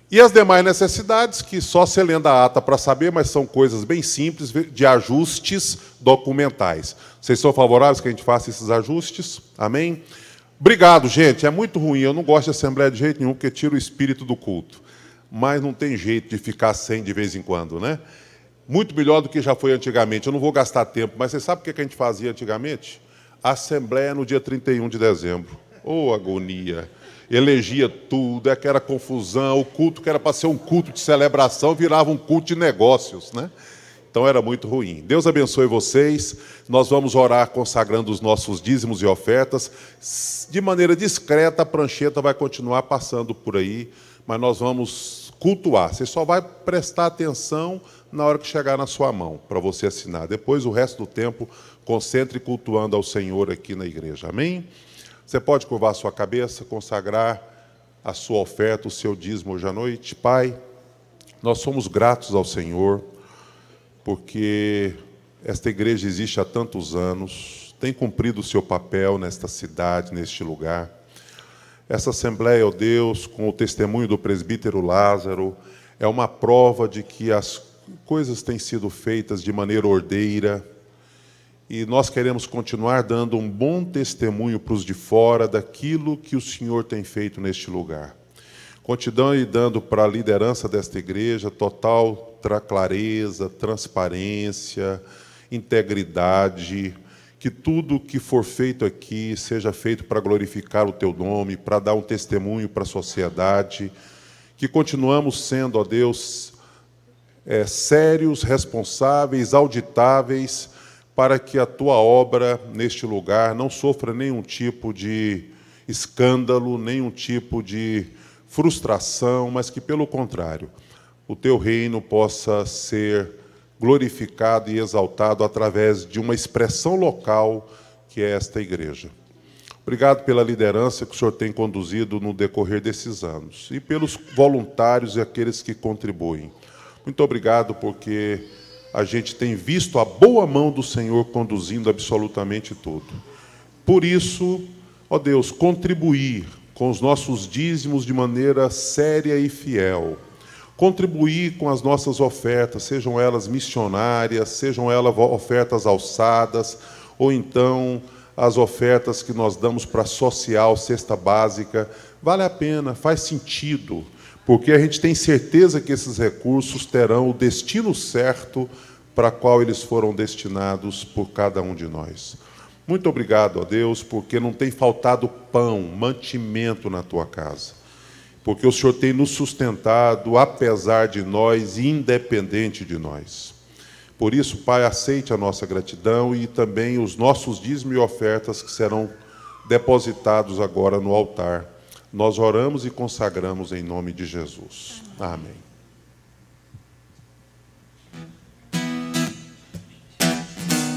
E as demais necessidades, que só se lendo a ata para saber, mas são coisas bem simples, de ajustes documentais. Vocês são favoráveis que a gente faça esses ajustes? Amém? Obrigado, gente. É muito ruim. Eu não gosto de assembleia de jeito nenhum, porque tira o espírito do culto. Mas não tem jeito de ficar sem de vez em quando, né? Muito melhor do que já foi antigamente. Eu não vou gastar tempo, mas você sabe o que a gente fazia antigamente? Assembleia no dia 31 de dezembro. Ô, agonia! Elegia tudo, aquela confusão, o culto que era para ser um culto de celebração virava um culto de negócios, né? Então era muito ruim. Deus abençoe vocês. Nós vamos orar consagrando os nossos dízimos e ofertas. De maneira discreta, a prancheta vai continuar passando por aí, mas nós vamos cultuar. Você só vai prestar atenção na hora que chegar na sua mão, para você assinar. Depois, o resto do tempo, concentre cultuando ao Senhor aqui na igreja. Amém? Você pode curvar a sua cabeça, consagrar a sua oferta, o seu dízimo hoje à noite. Pai, nós somos gratos ao Senhor, porque esta igreja existe há tantos anos, tem cumprido o seu papel nesta cidade, neste lugar. Essa assembleia, ó Deus, com o testemunho do presbítero Lázaro, é uma prova de que as coisas têm sido feitas de maneira ordeira, e nós queremos continuar dando um bom testemunho para os de fora daquilo que o Senhor tem feito neste lugar. Continue dando para a liderança desta igreja total clareza, transparência, integridade, que tudo que for feito aqui seja feito para glorificar o Teu nome, para dar um testemunho para a sociedade, que continuamos sendo, ó Deus, sérios, responsáveis, auditáveis, para que a Tua obra neste lugar não sofra nenhum tipo de escândalo, nenhum tipo de frustração, mas que, pelo contrário, o Teu reino possa ser glorificado e exaltado através de uma expressão local, que é esta igreja. Obrigado pela liderança que o Senhor tem conduzido no decorrer desses anos, e pelos voluntários e aqueles que contribuem. Muito obrigado, porque a gente tem visto a boa mão do Senhor conduzindo absolutamente tudo. Por isso, ó Deus, contribuir com os nossos dízimos de maneira séria e fiel. Contribuir com as nossas ofertas, sejam elas missionárias, sejam elas ofertas alçadas, ou então as ofertas que nós damos para social, cesta básica. Vale a pena, faz sentido, porque a gente tem certeza que esses recursos terão o destino certo para qual eles foram destinados por cada um de nós. Muito obrigado, ó Deus, porque não tem faltado pão, mantimento na Tua casa. Porque o Senhor tem nos sustentado, apesar de nós, independente de nós. Por isso, Pai, aceite a nossa gratidão e também os nossos dízimos e ofertas que serão depositados agora no altar. Nós oramos e consagramos em nome de Jesus. Amém.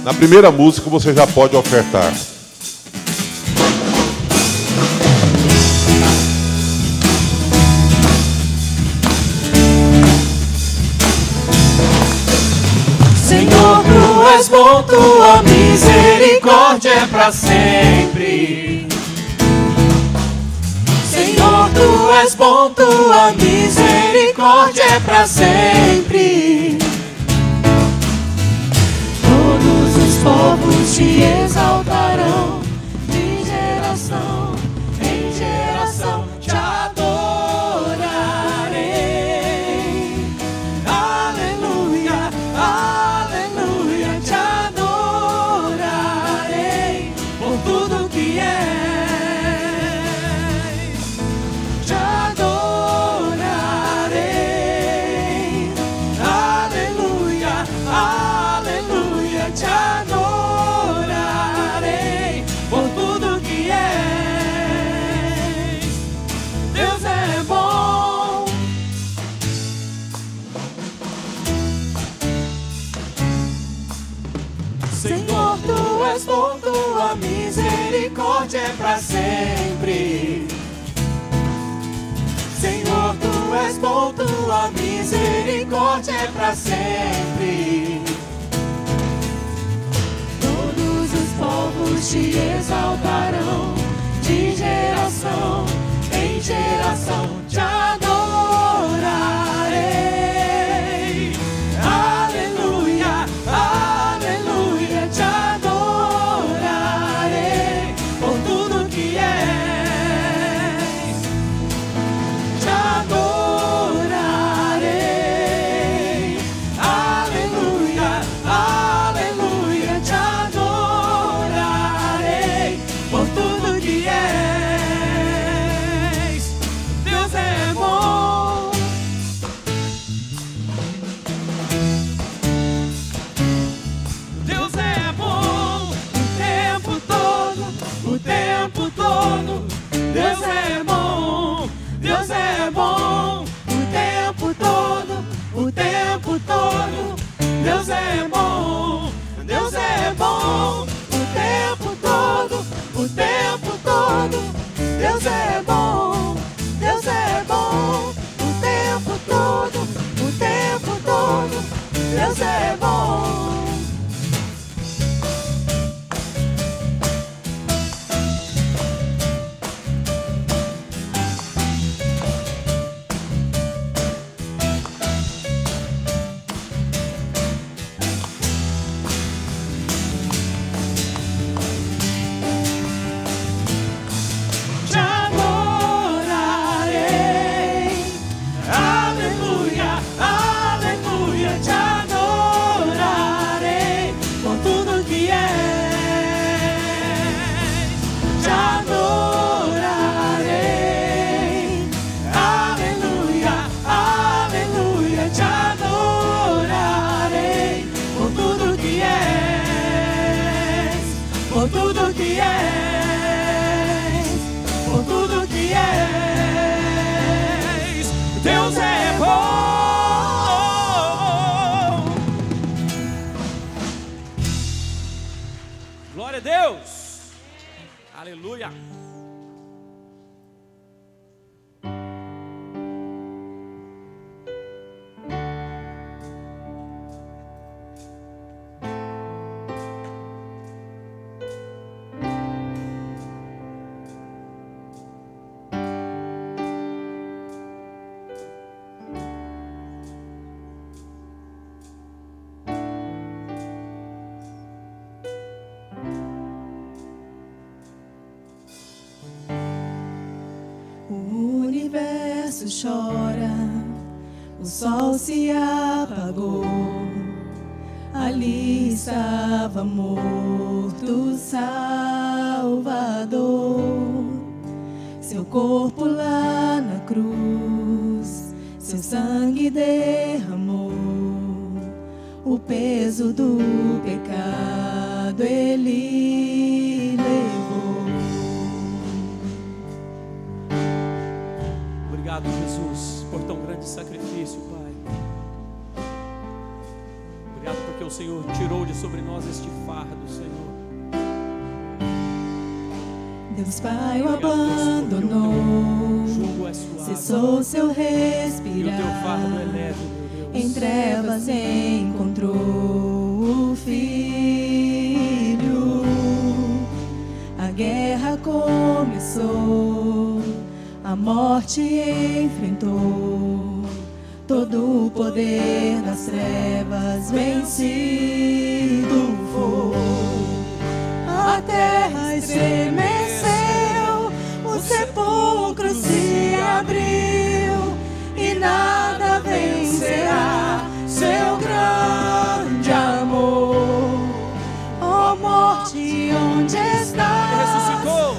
Na primeira música você já pode ofertar. Senhor, Tu és bom, Tua misericórdia é para sempre. Senhor, Tu és bom, Tua misericórdia é para sempre. Todos os povos Te exaltarão, de geração em geração Te adorarei. Aleluia, aleluia, Te adorarei por tudo que és. Te adorarei. Aleluia, aleluia, Te adorarei por tudo que és. Deus é bom. Senhor, Tu és bom, Tua misericórdia é para sempre. Senhor, Tu és bom, Tua misericórdia é para sempre. Todos os povos Te exaltarão, de geração em geração Te adorarei. Aleluia, aleluia, Te adorarei por tudo que és. Te adorarei. Aleluia, aleluia, Te adorarei por tudo que és. Deus é bom. Deus é bom o tempo todo, o tempo todo. Deus é bom, Deus é bom o tempo todo, o tempo todo. Deus é bom, Deus é bom o tempo todo, o tempo todo. Deus é bom, Deus é bom o tempo todo, o tempo todo. Deus é bom. Aleluia! O universo chora, o sol se apagou. Ali estava morto o Salvador. Seu corpo lá na cruz, seu sangue derramou. O peso do pecado ele levou. Obrigado, Jesus, por tão grande sacrifício, Pai. Obrigado porque o Senhor tirou de sobre nós este fardo, Senhor. Deus Pai o abandonou, Jugo é suave, cessou seu e o respirar. teu fardo é leve, meu Deus. Em trevas encontrou o Filho. A guerra começou, a morte enfrentou. Todo o poder das trevas vencido foi. A terra estremeceu, o sepulcro se abriu, e nada vencerá seu grande amor. Ó morte, onde estás?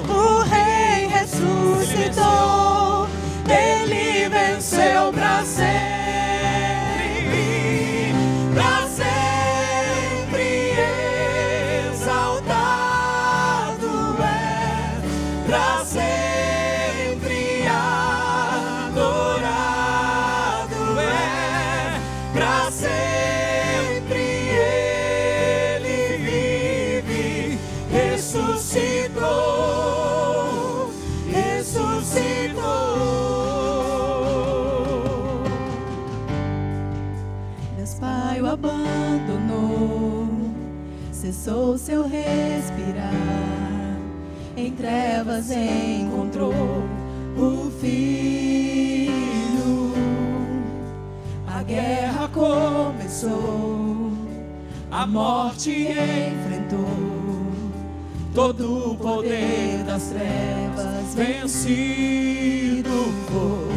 O Rei ressuscitou. Ele venceu pra sempre, pra sempre exaltado é, pra sempre adorado é, pra sempre ele vive, ressuscitou, ressuscitou. Deus Pai o abandonou, cessou seu respirar. Em trevas encontrou o Filho. A guerra começou, a morte enfrentou. Todo o poder das trevas vencido foi.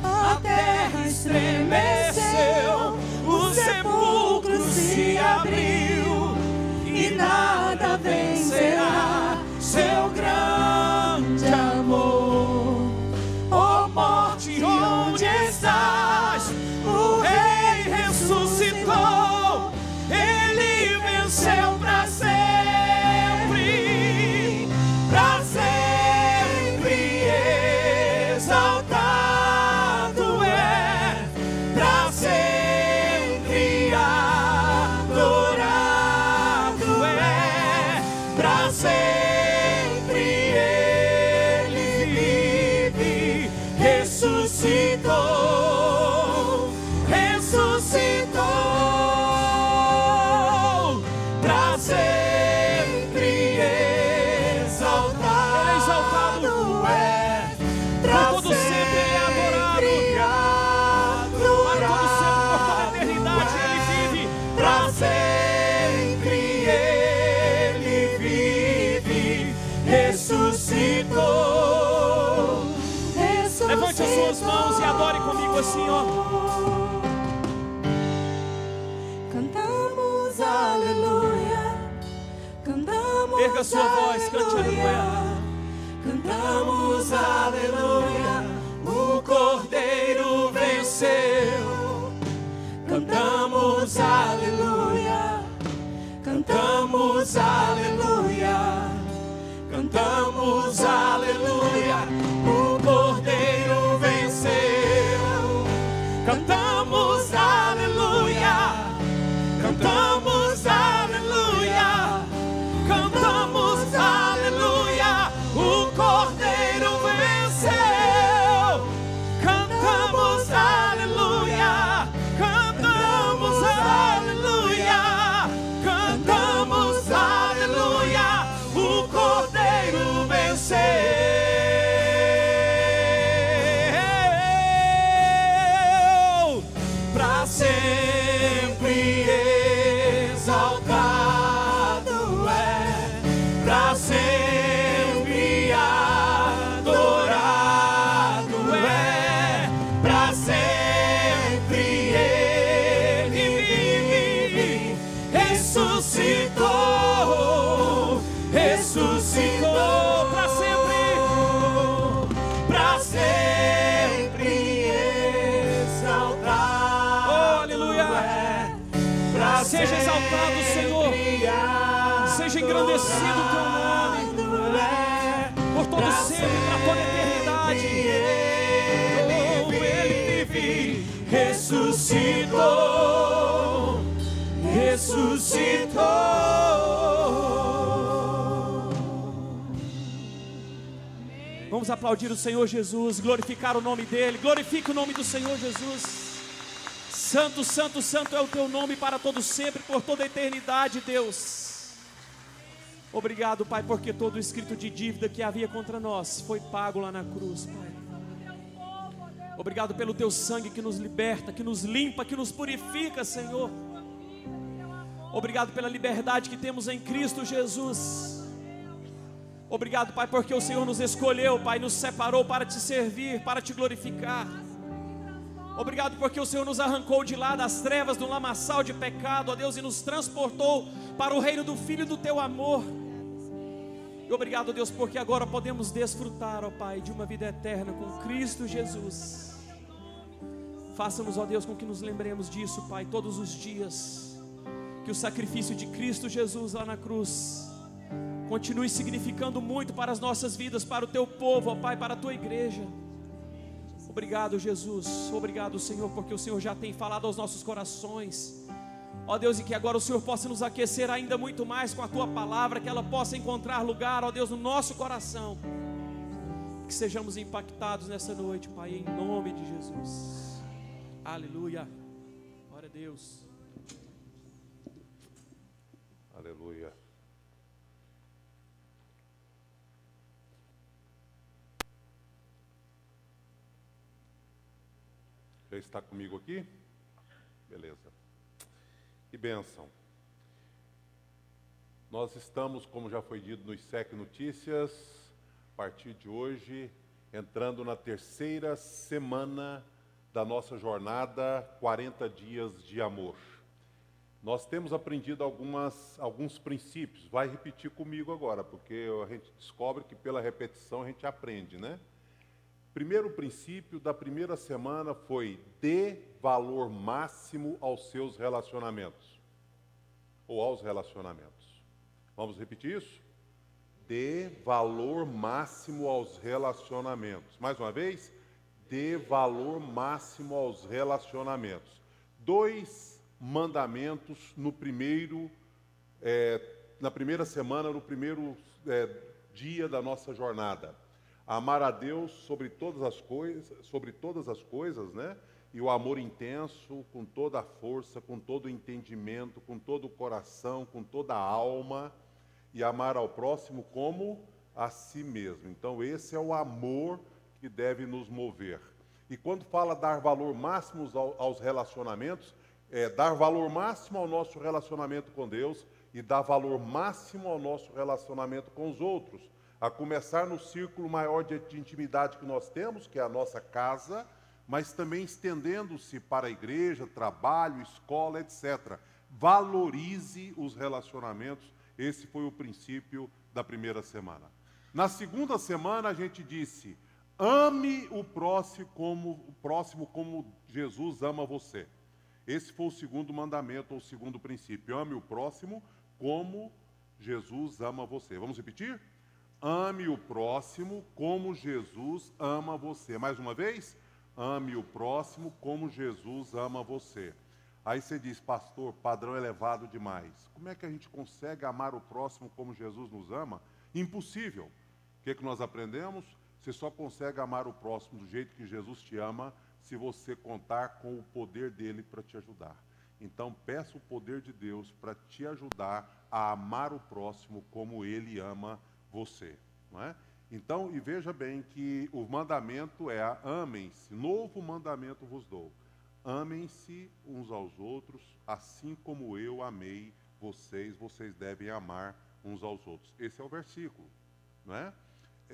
A terra estremeceu, o sepulcro se abriu, e nada vencerá seu grande amor. Ó morte, onde estás? O Rei ressuscitou. Ele venceu pra sempre, pra sempre exaltado é, pra sempre adorado é, pra sempre ele vive, ressuscitou, ressuscitou, pra sempre exaltado é, pra Por todo sempre ele é adorado. Para todo sempre, por toda a eternidade ele vive. pra sempre ele vive, ressuscitou, ressuscitou. Levante as suas mãos e adore comigo assim, ó. Cantamos aleluia, cantamos Erga sua voz, cante aleluia. Cantamos aleluia, o Cordeiro venceu. Cantamos aleluia, cantamos aleluia, cantamos aleluia, o Cordeiro venceu. Cantamos aleluia, cantamos aleluia, cantamos aleluia, Seja exaltado, Senhor. Seja engrandecido o teu nome. Por todo sempre, para toda eternidade. Oh, Ele vive, ressuscitou, ressuscitou. Vamos aplaudir o Senhor Jesus, glorificar o nome dEle. Glorifique o nome do Senhor Jesus. Santo, santo, santo é o teu nome para todo sempre, por toda a eternidade, Deus. Obrigado, Pai, porque todo o escrito de dívida que havia contra nós foi pago lá na cruz, Pai. Obrigado pelo teu sangue que nos liberta, que nos limpa, que nos purifica, Senhor. Obrigado pela liberdade que temos em Cristo Jesus. Obrigado, Pai, porque o Senhor nos escolheu, Pai, nos separou para te servir, para te glorificar. Obrigado porque o Senhor nos arrancou de lá das trevas, do lamaçal de pecado, ó Deus, e nos transportou para o reino do Filho do teu amor. E obrigado, Deus, porque agora podemos desfrutar, ó Pai, de uma vida eterna com Cristo Jesus. Faça-nos, ó Deus, com que nos lembremos disso, Pai, todos os dias. Que o sacrifício de Cristo Jesus lá na cruz continue significando muito para as nossas vidas, para o teu povo, ó Pai, para a tua igreja. Obrigado, Jesus. Obrigado, Senhor, porque o Senhor já tem falado aos nossos corações. Ó Deus, e que agora o Senhor possa nos aquecer ainda muito mais com a tua palavra, que ela possa encontrar lugar, ó Deus, no nosso coração. Que sejamos impactados nessa noite, Pai, em nome de Jesus. Aleluia. Glória a Deus. Aleluia. Já está comigo aqui? Beleza. Que bênção. Nós estamos, como já foi dito no ISEC Notícias, a partir de hoje, entrando na terceira semana da nossa jornada 40 dias de amor. Nós temos aprendido alguns princípios. Vai repetir comigo agora, porque a gente descobre que pela repetição a gente aprende, né? Primeiro princípio da primeira semana foi: dê valor máximo aos seus relacionamentos. Ou aos relacionamentos. Vamos repetir isso? Dê valor máximo aos relacionamentos. Mais uma vez, dê valor máximo aos relacionamentos. 2 mandamentos no primeiro, na primeira semana, no primeiro dia da nossa jornada. Amar a Deus sobre todas as coisas, né? E o amor intenso, com toda a força, com todo o entendimento, com todo o coração, com toda a alma, e amar ao próximo como a si mesmo. Então esse é o amor que deve nos mover. E quando fala dar valor máximo aos relacionamentos, é dar valor máximo ao nosso relacionamento com Deus e dar valor máximo ao nosso relacionamento com os outros. A começar no círculo maior de intimidade que nós temos, que é a nossa casa, mas também estendendo-se para a igreja, trabalho, escola, etc. Valorize os relacionamentos. Esse foi o princípio da primeira semana. Na segunda semana a gente disse: ame o próximo como Jesus ama você. Esse foi o segundo mandamento, ou o segundo princípio. Ame o próximo como Jesus ama você. Vamos repetir? Ame o próximo como Jesus ama você. Mais uma vez, ame o próximo como Jesus ama você. Aí você diz: pastor, padrão elevado demais. Como é que a gente consegue amar o próximo como Jesus nos ama? Impossível. O que nós aprendemos? Você só consegue amar o próximo do jeito que Jesus te ama se você contar com o poder dele para te ajudar. Então peça o poder de Deus para te ajudar a amar o próximo como ele ama você, não é? Então, e veja bem que o mandamento é: amem-se, novo mandamento vos dou. Amem-se uns aos outros, assim como eu amei vocês, vocês devem amar uns aos outros. Esse é o versículo, não é?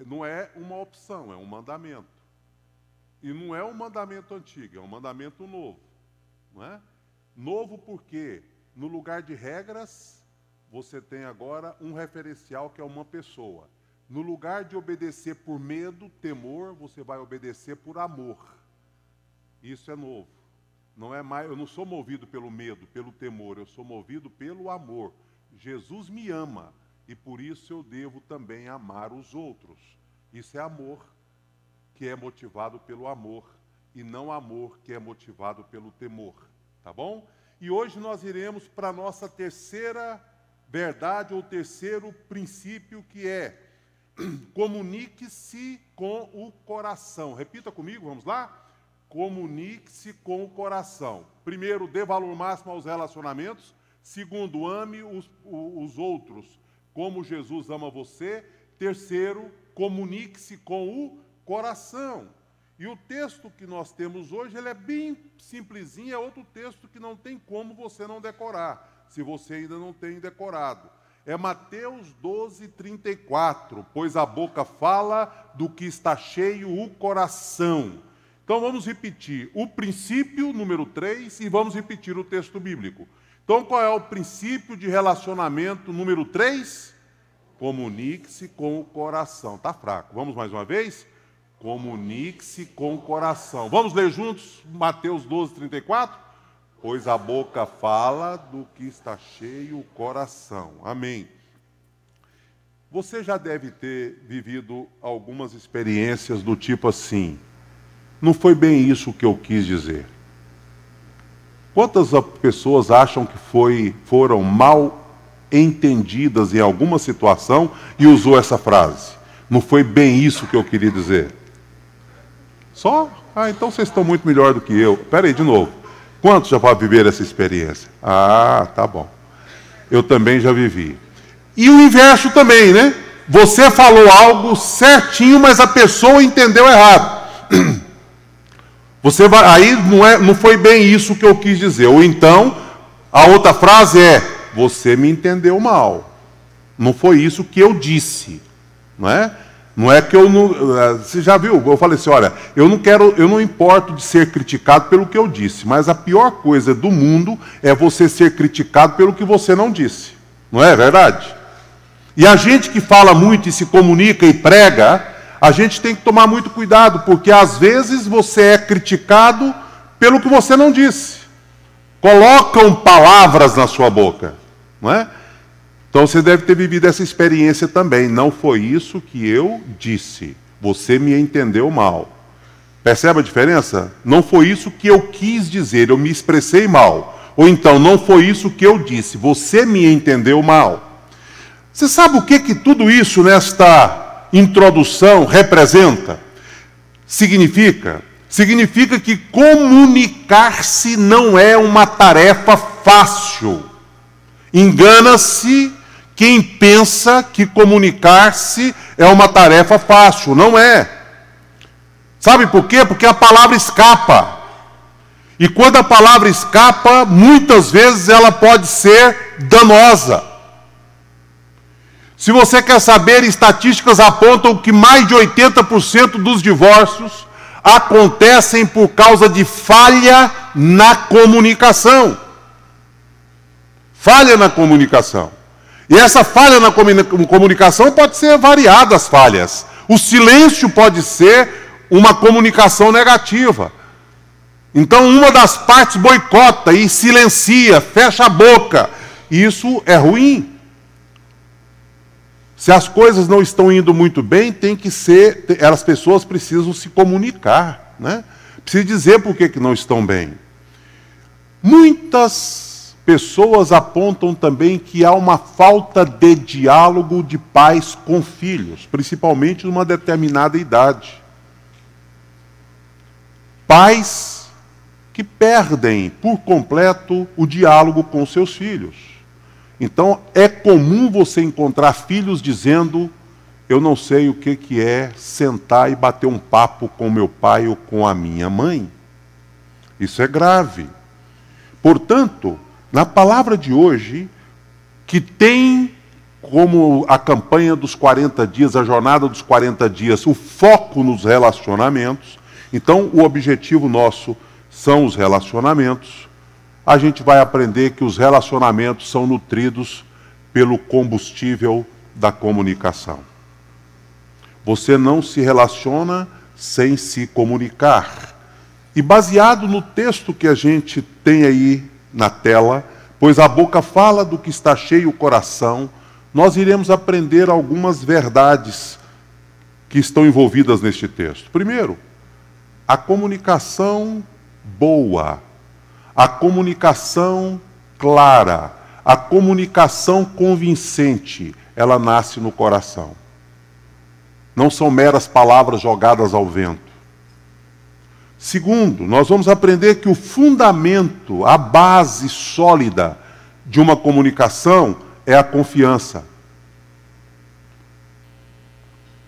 Não é uma opção, é um mandamento. E não é um mandamento antigo, é um mandamento novo, não é? Novo porque, no lugar de regras, você tem agora um referencial que é uma pessoa. No lugar de obedecer por medo, temor, você vai obedecer por amor. Isso é novo. Não é mais, eu não sou movido pelo medo, pelo temor, eu sou movido pelo amor. Jesus me ama e por isso eu devo também amar os outros. Isso é amor que é motivado pelo amor e não amor que é motivado pelo temor, tá bom? E hoje nós iremos para a nossa terceira verdade ou terceiro princípio, que é comunique-se com o coração. Repita comigo, vamos lá? Comunique-se com o coração. Primeiro, dê valor máximo aos relacionamentos. Segundo, ame os outros como Jesus ama você. Terceiro, comunique-se com o coração. E o texto que nós temos hoje, ele é bem simplesinho, é outro texto que não tem como você não decorar, se você ainda não tem decorado. É Mateus 12:34, pois a boca fala do que está cheio o coração. Então vamos repetir o princípio número 3 e vamos repetir o texto bíblico. Então qual é o princípio de relacionamento número 3? Comunique-se com o coração. Está fraco. Vamos mais uma vez? Comunique-se com o coração. Vamos ler juntos Mateus 12:34? Pois a boca fala do que está cheio o coração. Amém. Você já deve ter vivido algumas experiências do tipo assim: não foi bem isso que eu quis dizer. Quantas pessoas acham que foram mal entendidas em alguma situação e usou essa frase? Não foi bem isso que eu queria dizer. Só? Ah, então vocês estão muito melhor do que eu. Espera aí, de novo. Quantos já vão viver essa experiência? Ah, tá bom. Eu também já vivi. E o inverso também, né? Você falou algo certinho, mas a pessoa entendeu errado. Aí não foi bem isso que eu quis dizer. Ou então, a outra frase é: você me entendeu mal. Não foi isso que eu disse. Não é? Não é que eu não... Você já viu? Eu falei assim, olha, eu não importo de ser criticado pelo que eu disse, mas a pior coisa do mundo é você ser criticado pelo que você não disse. Não é verdade? E a gente que fala muito e se comunica e prega, a gente tem que tomar muito cuidado, porque às vezes você é criticado pelo que você não disse. Colocam palavras na sua boca, não é? Então você deve ter vivido essa experiência também. Não foi isso que eu disse. Você me entendeu mal. Percebe a diferença? Não foi isso que eu quis dizer, eu me expressei mal. Ou então, não foi isso que eu disse, você me entendeu mal. Você sabe o que tudo isso nesta introdução representa? Significa que comunicar-se não é uma tarefa fácil. Engana-se quem pensa que comunicar-se é uma tarefa fácil. Não é. Sabe por quê? Porque a palavra escapa. E quando a palavra escapa, muitas vezes ela pode ser danosa. Se você quer saber, estatísticas apontam que mais de 80% dos divórcios acontecem por causa de falha na comunicação. Falha na comunicação. E essa falha na comunicação pode ser variadas falhas. O silêncio pode ser uma comunicação negativa. Então uma das partes boicota e silencia, fecha a boca. Isso é ruim. Se as coisas não estão indo muito bem, as pessoas precisam se comunicar, né? Precisa dizer por que não estão bem. Muitas pessoas apontam também que há uma falta de diálogo de pais com filhos, principalmente numa determinada idade. Pais que perdem por completo o diálogo com seus filhos. Então, é comum você encontrar filhos dizendo: eu não sei o que é sentar e bater um papo com meu pai ou com a minha mãe. Isso é grave. Portanto, na palavra de hoje, que tem como a campanha dos 40 dias, a jornada dos 40 dias, o foco nos relacionamentos, então o objetivo nosso são os relacionamentos, a gente vai aprender que os relacionamentos são nutridos pelo combustível da comunicação. Você não se relaciona sem se comunicar. E baseado no texto que a gente tem aí na tela, pois a boca fala do que está cheio o coração, nós iremos aprender algumas verdades que estão envolvidas neste texto. Primeiro, a comunicação boa, a comunicação clara, a comunicação convincente, ela nasce no coração. Não são meras palavras jogadas ao vento. Segundo, nós vamos aprender que o fundamento, a base sólida de uma comunicação é a confiança.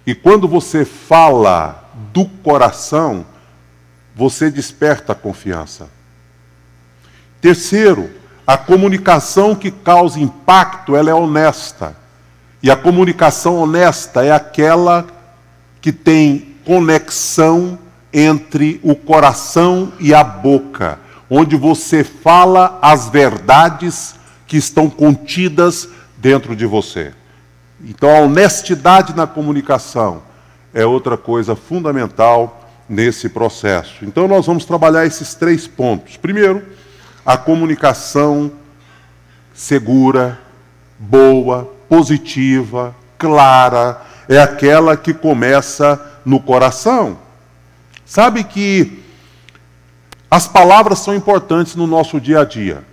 E quando você fala do coração, você desperta a confiança. Terceiro, a comunicação que causa impacto, ela é honesta. E a comunicação honesta é aquela que tem conexão entre o coração e a boca, onde você fala as verdades que estão contidas dentro de você. Então, a honestidade na comunicação é outra coisa fundamental nesse processo. Então, nós vamos trabalhar esses 3 pontos. Primeiro, a comunicação segura, boa, positiva, clara, é aquela que começa no coração. Sabe que as palavras são importantes no nosso dia a dia.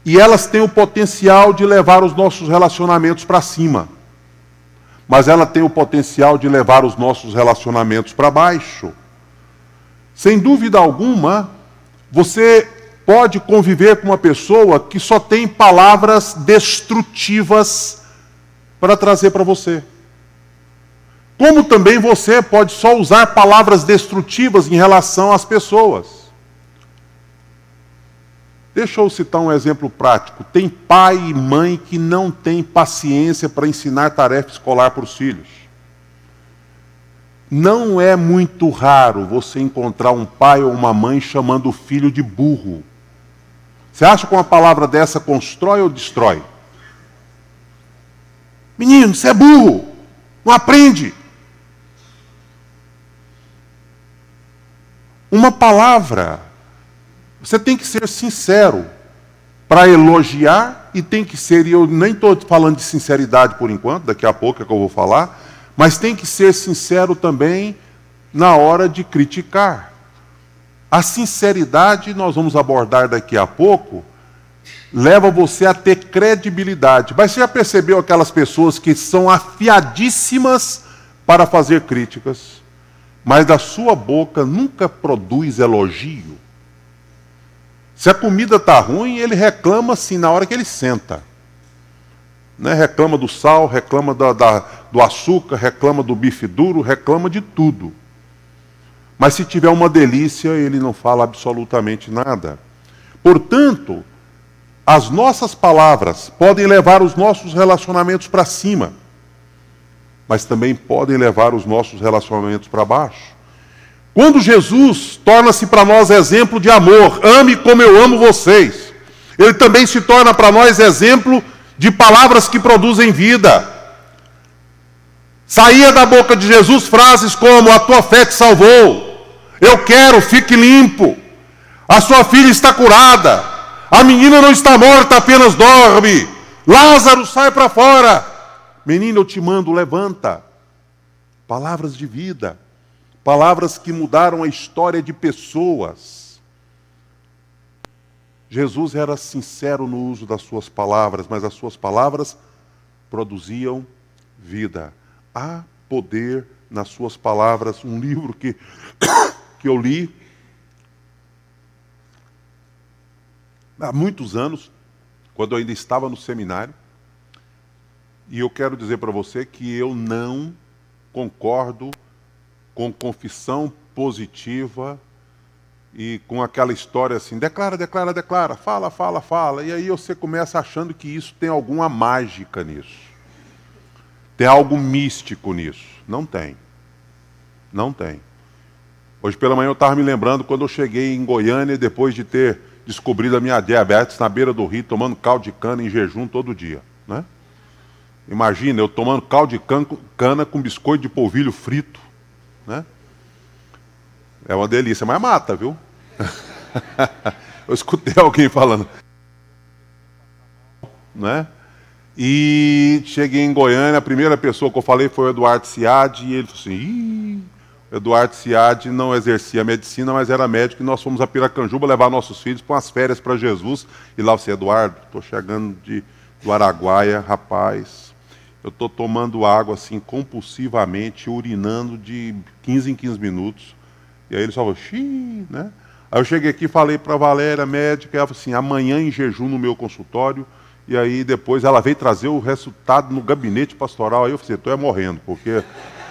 E elas têm o potencial de levar os nossos relacionamentos para cima. Mas ela tem o potencial de levar os nossos relacionamentos para baixo. Sem dúvida alguma, você pode conviver com uma pessoa que só tem palavras destrutivas para trazer para você. Como também você pode só usar palavras destrutivas em relação às pessoas. Deixa eu citar um exemplo prático. Tem pai e mãe que não têm paciência para ensinar tarefa escolar para os filhos. Não é muito raro você encontrar um pai ou uma mãe chamando o filho de burro. Você acha que uma palavra dessa constrói ou destrói? Menino, você é burro, não aprende. Uma palavra, você tem que ser sincero para elogiar e tem que ser, e eu nem estou falando de sinceridade por enquanto, daqui a pouco é que eu vou falar, mas tem que ser sincero também na hora de criticar. A sinceridade, nós vamos abordar daqui a pouco, leva você a ter credibilidade. Mas você já percebeu aquelas pessoas que são afiadíssimas para fazer críticas, mas da sua boca nunca produz elogio? Se a comida está ruim, ele reclama assim na hora que ele senta. Né? Reclama do sal, reclama do açúcar, reclama do bife duro, reclama de tudo. Mas se tiver uma delícia, ele não fala absolutamente nada. Portanto, as nossas palavras podem levar os nossos relacionamentos para cima, mas também podem levar os nossos relacionamentos para baixo. Quando Jesus torna-se para nós exemplo de amor, ame como eu amo vocês, ele também se torna para nós exemplo de palavras que produzem vida. Saía da boca de Jesus frases como: a tua fé te salvou, eu quero, fique limpo, a sua filha está curada, a menina não está morta, apenas dorme, Lázaro, sai para fora, menina, eu te mando, levanta. Palavras de vida, palavras que mudaram a história de pessoas. Jesus era sincero no uso das suas palavras, mas as suas palavras produziam vida. Há poder nas suas palavras. Um livro que eu li há muitos anos, quando eu ainda estava no seminário, e eu quero dizer para você que eu não concordo com confissão positiva e com aquela história assim: declara, declara, declara, fala, fala, fala. E aí você começa achando que isso tem alguma mágica nisso. Tem algo místico nisso. Não tem. Não tem. Hoje pela manhã eu estava me lembrando quando eu cheguei em Goiânia, depois de ter descobrido a minha diabetes na beira do rio, tomando caldo de cana em jejum todo dia. Né? Imagina, eu tomando caldo de cana com biscoito de polvilho frito. Né? É uma delícia, mas mata, viu? Eu escutei alguém falando. Né? E cheguei em Goiânia, a primeira pessoa que eu falei foi o Eduardo Ciad, e ele falou assim, Eduardo Ciad não exercia medicina, mas era médico, e nós fomos a Piracanjuba levar nossos filhos para umas férias para Jesus, e lá você, Eduardo, estou chegando do Araguaia, rapaz, eu estou tomando água assim compulsivamente, urinando de 15 em 15 minutos, e aí ele só falou, xiii, né? Aí eu cheguei aqui e falei para a Valéria, médica, ela falou assim, amanhã em jejum no meu consultório. E aí depois ela veio trazer o resultado no gabinete pastoral. Aí eu falei, estou morrendo, porque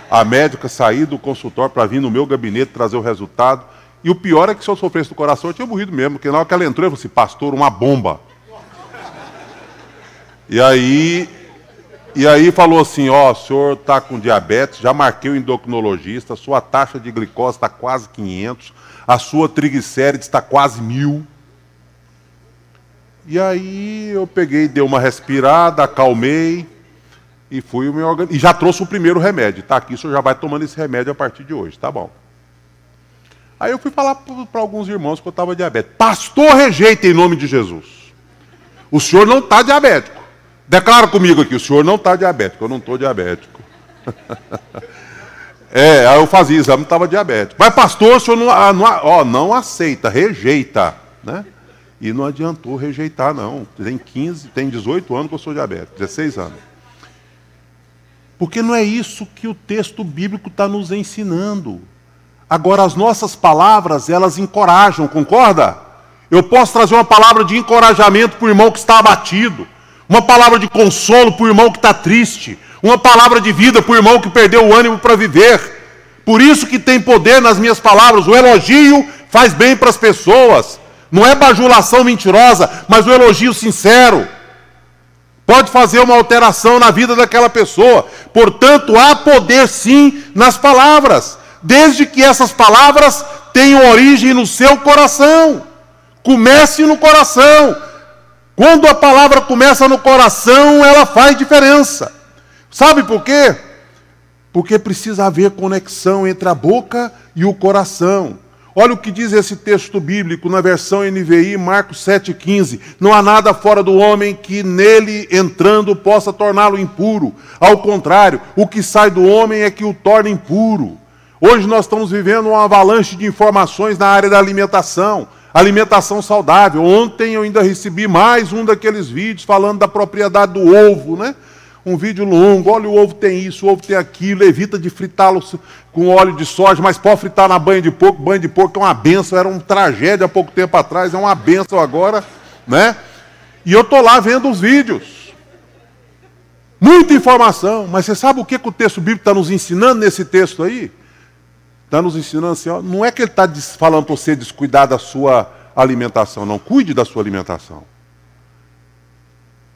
a médica sair do consultório para vir no meu gabinete trazer o resultado. E o pior é que se eu sofresse do coração, eu tinha morrido mesmo, porque na hora que ela entrou, eu falei assim, pastor, uma bomba. E aí falou assim, ó, o senhor está com diabetes, já marquei o endocrinologista, a sua taxa de glicose está quase 500, a sua triglicérides está quase 1000. E aí eu peguei, dei uma respirada, acalmei e fui o meu organismo. E já trouxe o primeiro remédio. Tá aqui, o senhor já vai tomando esse remédio a partir de hoje, tá bom. Aí eu fui falar para alguns irmãos que eu estava diabético. Pastor, rejeita em nome de Jesus. O senhor não está diabético. Declara comigo aqui, o senhor não está diabético. Eu não estou diabético. Aí eu fazia exame, não estava diabético. Mas pastor, o senhor não aceita, rejeita, né? E não adiantou rejeitar, não. Tem 18 anos que eu sou diabético, 16 anos. Porque não é isso que o texto bíblico está nos ensinando. Agora, as nossas palavras, elas encorajam, concorda? Eu posso trazer uma palavra de encorajamento para o irmão que está abatido, uma palavra de consolo para o irmão que está triste, uma palavra de vida para o irmão que perdeu o ânimo para viver. Por isso que tem poder nas minhas palavras. O elogio faz bem para as pessoas. Não é bajulação mentirosa, mas o elogio sincero. Pode fazer uma alteração na vida daquela pessoa. Portanto, há poder sim nas palavras, desde que essas palavras tenham origem no seu coração. Comece no coração. Quando a palavra começa no coração, ela faz diferença. Sabe por quê? Porque precisa haver conexão entre a boca e o coração. Olha o que diz esse texto bíblico na versão NVI, Marcos 7,15. Não há nada fora do homem que nele entrando possa torná-lo impuro. Ao contrário, o que sai do homem é que o torna impuro. Hoje nós estamos vivendo uma avalanche de informações na área da alimentação. Alimentação saudável. Ontem eu ainda recebi mais um daqueles vídeos falando da propriedade do ovo, né? Um vídeo longo, olha, o ovo tem isso, o ovo tem aquilo, evita de fritá-lo com óleo de soja, mas pode fritar na banha de porco é uma benção, era uma tragédia há pouco tempo atrás, é uma benção agora, né? E eu estou lá vendo os vídeos. Muita informação, mas você sabe o que o texto bíblico está nos ensinando nesse texto aí? Está nos ensinando assim, ó, não é que ele está falando para você descuidar da sua alimentação, não, cuide da sua alimentação.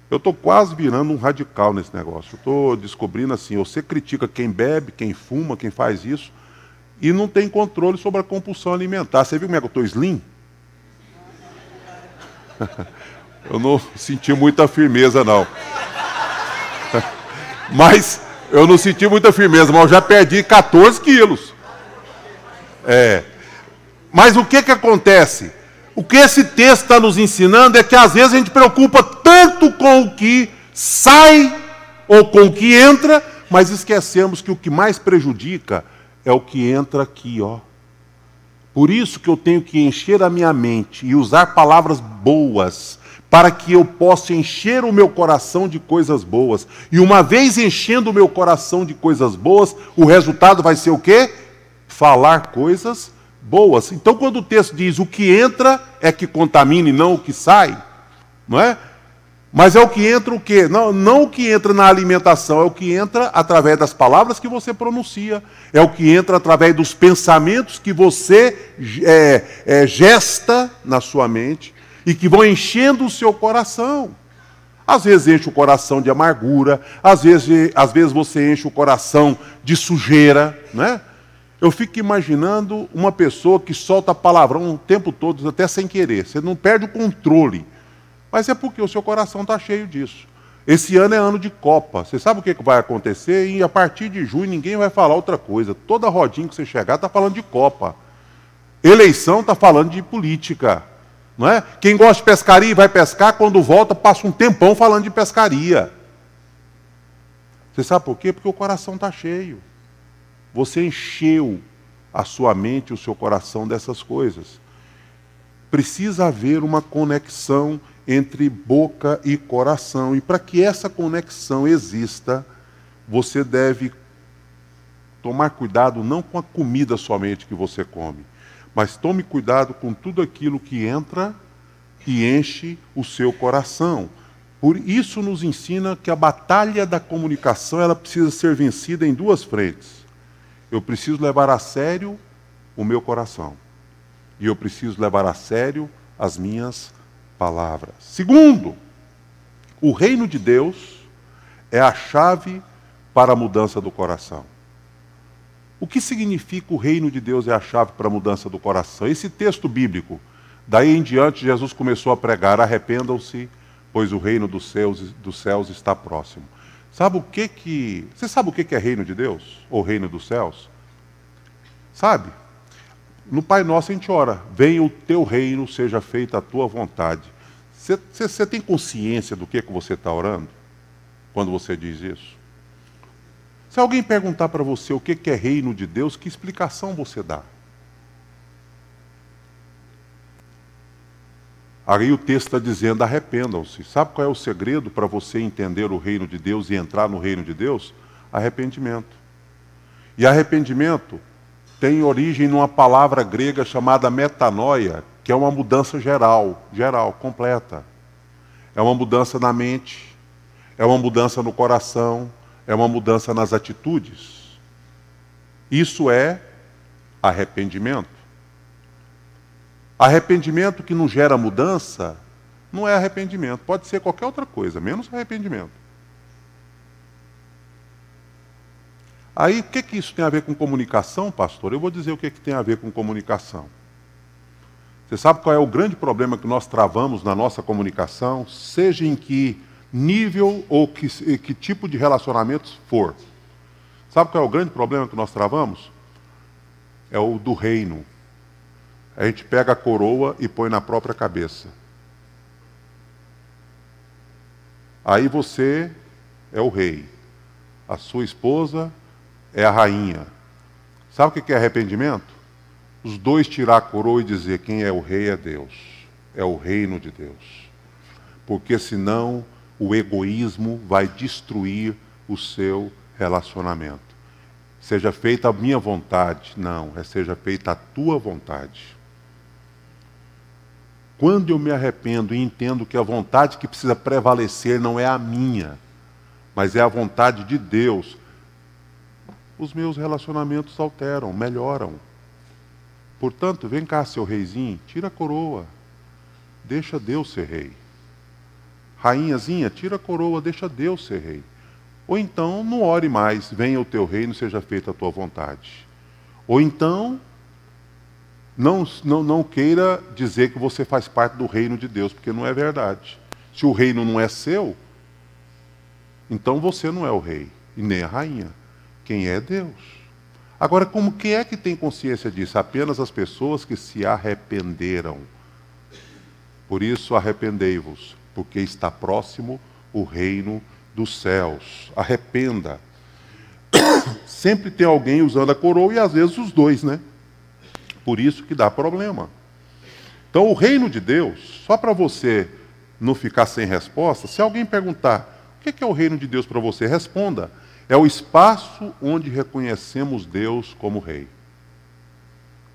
Eu estou quase virando um radical nesse negócio. Eu estou descobrindo assim, você critica quem bebe, quem fuma, quem faz isso, e não tem controle sobre a compulsão alimentar. Você viu como é que eu estou slim? Eu não senti muita firmeza, não. Mas eu não senti muita firmeza, mas eu já perdi 14 quilos. Mas o que acontece? O que esse texto está nos ensinando é que às vezes a gente preocupa tanto com o que sai ou com o que entra, mas esquecemos que o que mais prejudica é o que entra aqui, ó. Por isso que eu tenho que encher a minha mente e usar palavras boas, para que eu possa encher o meu coração de coisas boas. E uma vez enchendo o meu coração de coisas boas, o resultado vai ser o quê? Falar coisas boas. Então, quando o texto diz o que entra é que contamina e não o que sai, não é? Mas é o que entra o quê? Não o que entra na alimentação, é o que entra através das palavras que você pronuncia, é o que entra através dos pensamentos que você gesta na sua mente e que vão enchendo o seu coração. Às vezes enche o coração de amargura, às vezes você enche o coração de sujeira, né? Eu fico imaginando uma pessoa que solta palavrão o tempo todo, até sem querer. Você não perde o controle. Mas é porque o seu coração está cheio disso. Esse ano é ano de Copa. Você sabe o que vai acontecer? E a partir de junho ninguém vai falar outra coisa. Toda rodinha que você chegar está falando de Copa. Eleição está falando de política, não é? Quem gosta de pescaria vai pescar, quando volta passa um tempão falando de pescaria. Você sabe por quê? Porque o coração está cheio. Você encheu a sua mente, o seu coração dessas coisas. Precisa haver uma conexão entre boca e coração. E para que essa conexão exista, você deve tomar cuidado não com a comida somente que você come, mas tome cuidado com tudo aquilo que entra e enche o seu coração. Por isso nos ensina que a batalha da comunicação ela precisa ser vencida em duas frentes. Eu preciso levar a sério o meu coração. E eu preciso levar a sério as minhas palavras. Segundo, o reino de Deus é a chave para a mudança do coração. O que significa o reino de Deus é a chave para a mudança do coração? Esse texto bíblico, daí em diante Jesus começou a pregar, arrependam-se, pois o reino dos céus está próximo. Você sabe o que é reino de Deus? Ou reino dos céus? Sabe? No Pai Nosso a gente ora, venha o teu reino, seja feita a tua vontade. Você tem consciência do que você está orando? Quando você diz isso? Se alguém perguntar para você o que é reino de Deus, que explicação você dá? Aí o texto está dizendo, arrependam-se. Sabe qual é o segredo para você entender o reino de Deus e entrar no reino de Deus? Arrependimento. E arrependimento tem origem numa palavra grega chamada metanoia, que é uma mudança geral, completa. É uma mudança na mente, é uma mudança no coração, é uma mudança nas atitudes. Isso é arrependimento. Arrependimento que não gera mudança, não é arrependimento. Pode ser qualquer outra coisa, menos arrependimento. Aí, o que isso tem a ver com comunicação, pastor? Eu vou dizer o que tem a ver com comunicação. Você sabe qual é o grande problema que nós travamos na nossa comunicação, seja em que nível ou que tipo de relacionamentos for? Sabe qual é o grande problema que nós travamos? É o do reino. A gente pega a coroa e põe na própria cabeça. Aí você é o rei. A sua esposa é a rainha. Sabe o que é arrependimento? Os dois tirar a coroa e dizer quem é o rei é Deus. É o reino de Deus. Porque senão o egoísmo vai destruir o seu relacionamento. Seja feita a minha vontade. Não, seja feita a tua vontade. Quando eu me arrependo e entendo que a vontade que precisa prevalecer não é a minha, mas é a vontade de Deus, os meus relacionamentos alteram, melhoram. Portanto, vem cá, seu reizinho, tira a coroa, deixa Deus ser rei. Rainhazinha, tira a coroa, deixa Deus ser rei. Ou então, não ore mais, venha o teu reino, seja feita a tua vontade. Ou então, não queira dizer que você faz parte do reino de Deus, porque não é verdade. Se o reino não é seu, então você não é o rei, e nem a rainha. Quem é Deus? Agora, quem é que tem consciência disso? Apenas as pessoas que se arrependeram. Por isso, arrependei-vos, porque está próximo o reino dos céus. Arrependa. Sempre tem alguém usando a coroa, e às vezes os dois, né? Por isso que dá problema. Então, o reino de Deus, só para você não ficar sem resposta, se alguém perguntar, o que é o reino de Deus para você? Responda, é o espaço onde reconhecemos Deus como rei.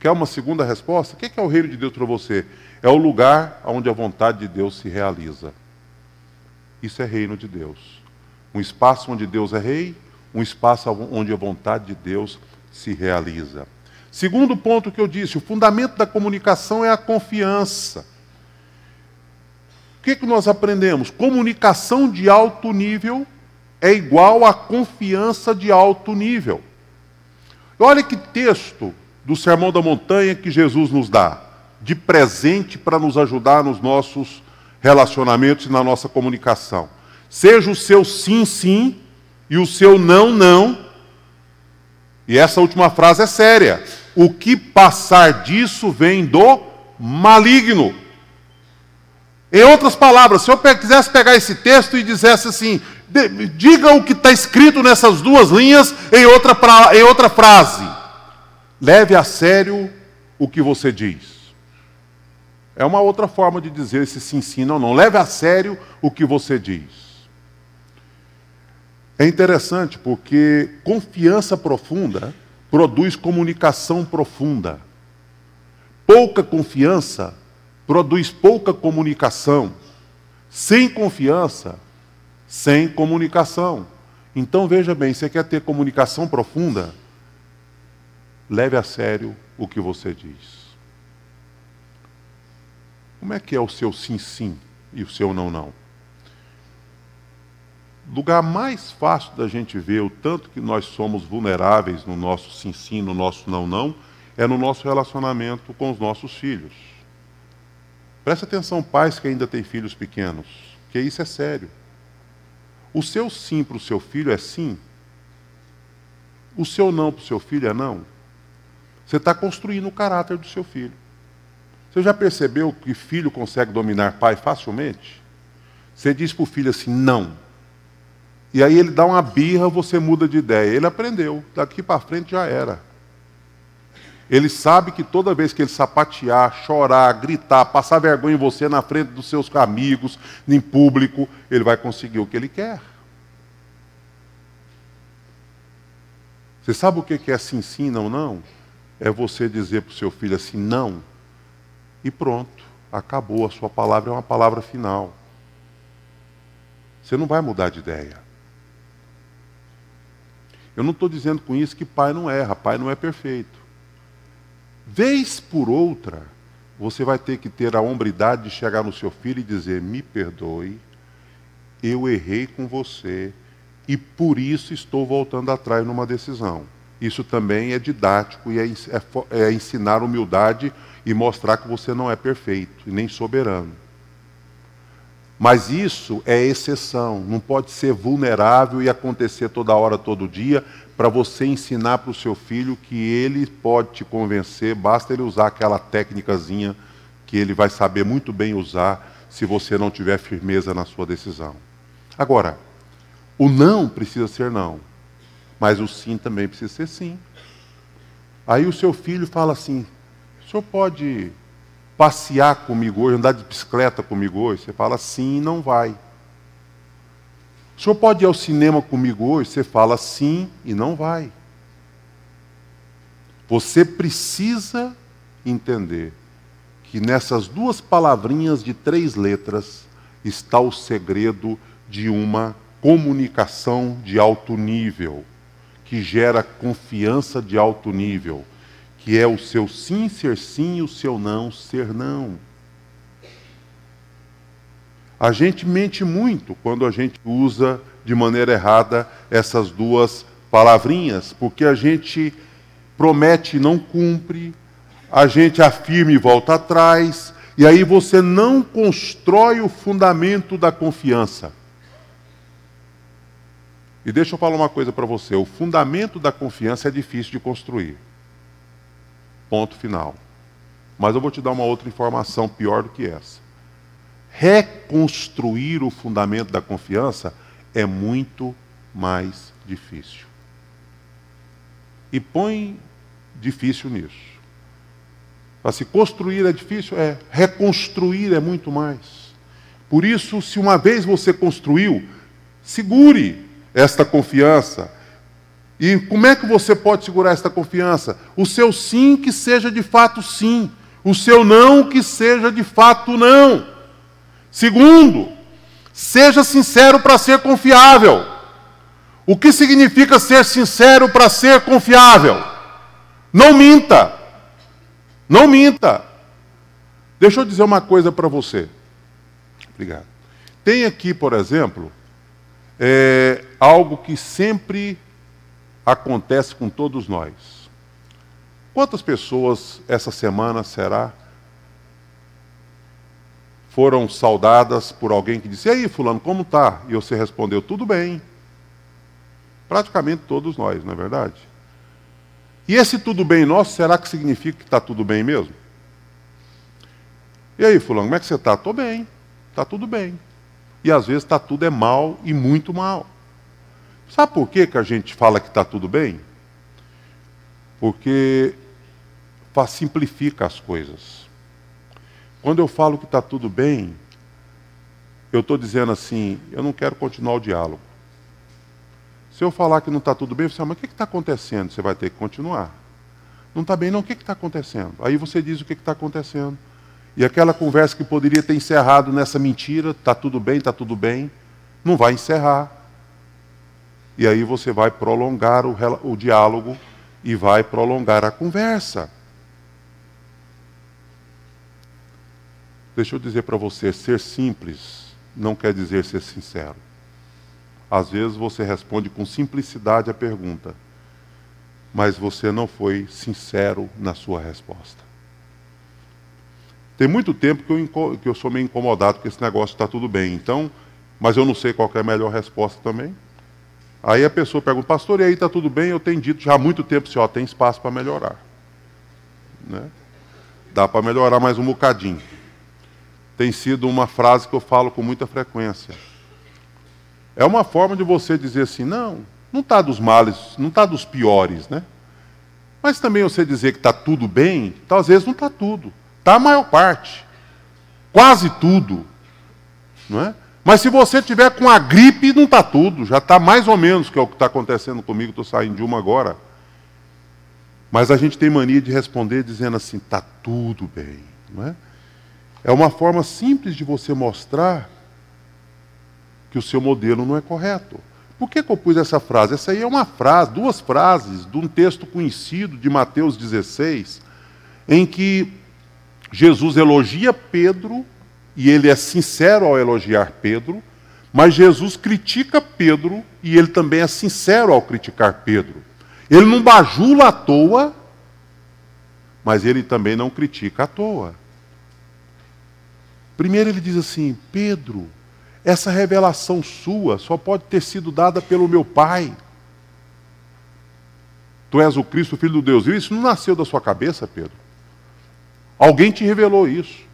Quer uma segunda resposta? O que é o reino de Deus para você? É o lugar onde a vontade de Deus se realiza. Isso é reino de Deus. Um espaço onde Deus é rei, um espaço onde a vontade de Deus se realiza. Segundo ponto que eu disse, o fundamento da comunicação é a confiança. O que nós aprendemos? Comunicação de alto nível é igual a confiança de alto nível. Olha que texto do Sermão da Montanha que Jesus nos dá, de presente para nos ajudar nos nossos relacionamentos e na nossa comunicação. Seja o seu sim, sim, e o seu não, não. E essa última frase é séria. o que passar disso vem do maligno. Em outras palavras, se eu quisesse pegar esse texto e dissesse assim, diga o que está escrito nessas duas linhas em outra frase. Leve a sério o que você diz. É uma outra forma de dizer se se ensina ou não. Leve a sério o que você diz. É interessante porque confiança profunda produz comunicação profunda. Pouca confiança produz pouca comunicação. Sem confiança, sem comunicação. Então veja bem, você quer ter comunicação profunda? Leve a sério o que você diz. Como é que é o seu sim, sim e o seu não, não? Lugar mais fácil da gente ver o tanto que nós somos vulneráveis no nosso sim, sim, no nosso não, não, é no nosso relacionamento com os nossos filhos. Presta atenção, pais que ainda têm filhos pequenos, que isso é sério. O seu sim para o seu filho é sim. O seu não para o seu filho é não. Você está construindo o caráter do seu filho. Você já percebeu que filho consegue dominar pai facilmente? Você diz para o filho assim, não. E aí ele dá uma birra, você muda de ideia. Ele aprendeu, daqui para frente já era. Ele sabe que toda vez que ele sapatear, chorar, gritar, passar vergonha em você na frente dos seus amigos, em público, ele vai conseguir o que ele quer. Você sabe o que é sim, sim, não, não? É você dizer para o seu filho assim, não, e pronto, acabou, a sua palavra é uma palavra final. Você não vai mudar de ideia. Eu não estou dizendo com isso que pai não erra, pai não é perfeito. Vez por outra, você vai ter que ter a hombridade de chegar no seu filho e dizer, me perdoe, eu errei com você e por isso estou voltando atrás numa decisão. Isso também é didático e é ensinar humildade e mostrar que você não é perfeito e nem soberano. Mas isso é exceção, não pode ser vulnerável e acontecer toda hora, todo dia, para você ensinar para o seu filho que ele pode te convencer, basta ele usar aquela técnicazinha que ele vai saber muito bem usar se você não tiver firmeza na sua decisão. Agora, o não precisa ser não, mas o sim também precisa ser sim. Aí o seu filho fala assim, o senhor pode passear comigo hoje, andar de bicicleta comigo hoje? Você fala sim e não vai. O senhor pode ir ao cinema comigo hoje? Você fala sim e não vai. Você precisa entender que nessas duas palavrinhas de 3 letras está o segredo de uma comunicação de alto nível, que gera confiança de alto nível, que é o seu sim ser sim e o seu não ser não. A gente mente muito quando a gente usa de maneira errada essas duas palavrinhas, porque a gente promete e não cumpre, a gente afirma e volta atrás, e aí você não constrói o fundamento da confiança. E deixa eu falar uma coisa para você, o fundamento da confiança é difícil de construir. Ponto final. Mas eu vou te dar uma outra informação pior do que essa. Reconstruir o fundamento da confiança é muito mais difícil. E põe difícil nisso. Para se construir é difícil? É. Reconstruir é muito mais. Por isso, se uma vez você construiu, segure esta confiança. E como é que você pode segurar esta confiança? O seu sim que seja de fato sim. O seu não que seja de fato não. Segundo, seja sincero para ser confiável. O que significa ser sincero para ser confiável? Não minta. Não minta. Deixa eu dizer uma coisa para você. Obrigado. Tem aqui, por exemplo, algo que sempre acontece com todos nós. Quantas pessoas essa semana, será, foram saudadas por alguém que disse, e aí fulano, como está? E você respondeu, tudo bem. Praticamente todos nós, não é verdade? E esse tudo bem nosso, será que significa que está tudo bem mesmo? E aí, fulano, como é que você está? Estou bem, está tudo bem. E às vezes está tudo é mal e muito mal. Sabe por que a gente fala que está tudo bem? Porque simplifica as coisas. Quando eu falo que está tudo bem, eu estou dizendo assim, eu não quero continuar o diálogo. Se eu falar que não está tudo bem, você fala, mas o que está acontecendo? Você vai ter que continuar. Não está bem não, o que está acontecendo? Aí você diz o que está acontecendo. E aquela conversa que poderia ter encerrado nessa mentira, está tudo bem, não vai encerrar. E aí você vai prolongar o diálogo e vai prolongar a conversa. Deixa eu dizer para você, ser simples não quer dizer ser sincero. Às vezes você responde com simplicidade a pergunta, mas você não foi sincero na sua resposta. Tem muito tempo que eu sou meio incomodado com esse negócio, está tudo bem. Então, mas eu não sei qual que é a melhor resposta também. Aí a pessoa pergunta, pastor, e aí está tudo bem? Eu tenho dito já há muito tempo, senhor, tem espaço para melhorar. Né? Dá para melhorar mais um bocadinho. Tem sido uma frase que eu falo com muita frequência. É uma forma de você dizer assim, não está dos males, não está dos piores, né? Mas também você dizer que está tudo bem, então, às vezes não está tudo. Está a maior parte. Quase tudo. Não é? Mas se você tiver com a gripe, não está tudo. Já está mais ou menos, que é o que está acontecendo comigo, estou saindo de uma agora. Mas a gente tem mania de responder dizendo assim, está tudo bem. Não é? É uma forma simples de você mostrar que o seu modelo não é correto. Por que eu pus essa frase? Essa aí é uma frase, duas frases, de um texto conhecido de Mateus 16, em que Jesus elogia Pedro, e ele é sincero ao elogiar Pedro, mas Jesus critica Pedro, e ele também é sincero ao criticar Pedro. Ele não bajula à toa, mas ele também não critica à toa. Primeiro ele diz assim, Pedro, essa revelação sua só pode ter sido dada pelo meu Pai. Tu és o Cristo, o Filho do Deus vivo. Isso não nasceu da sua cabeça, Pedro. Alguém te revelou isso.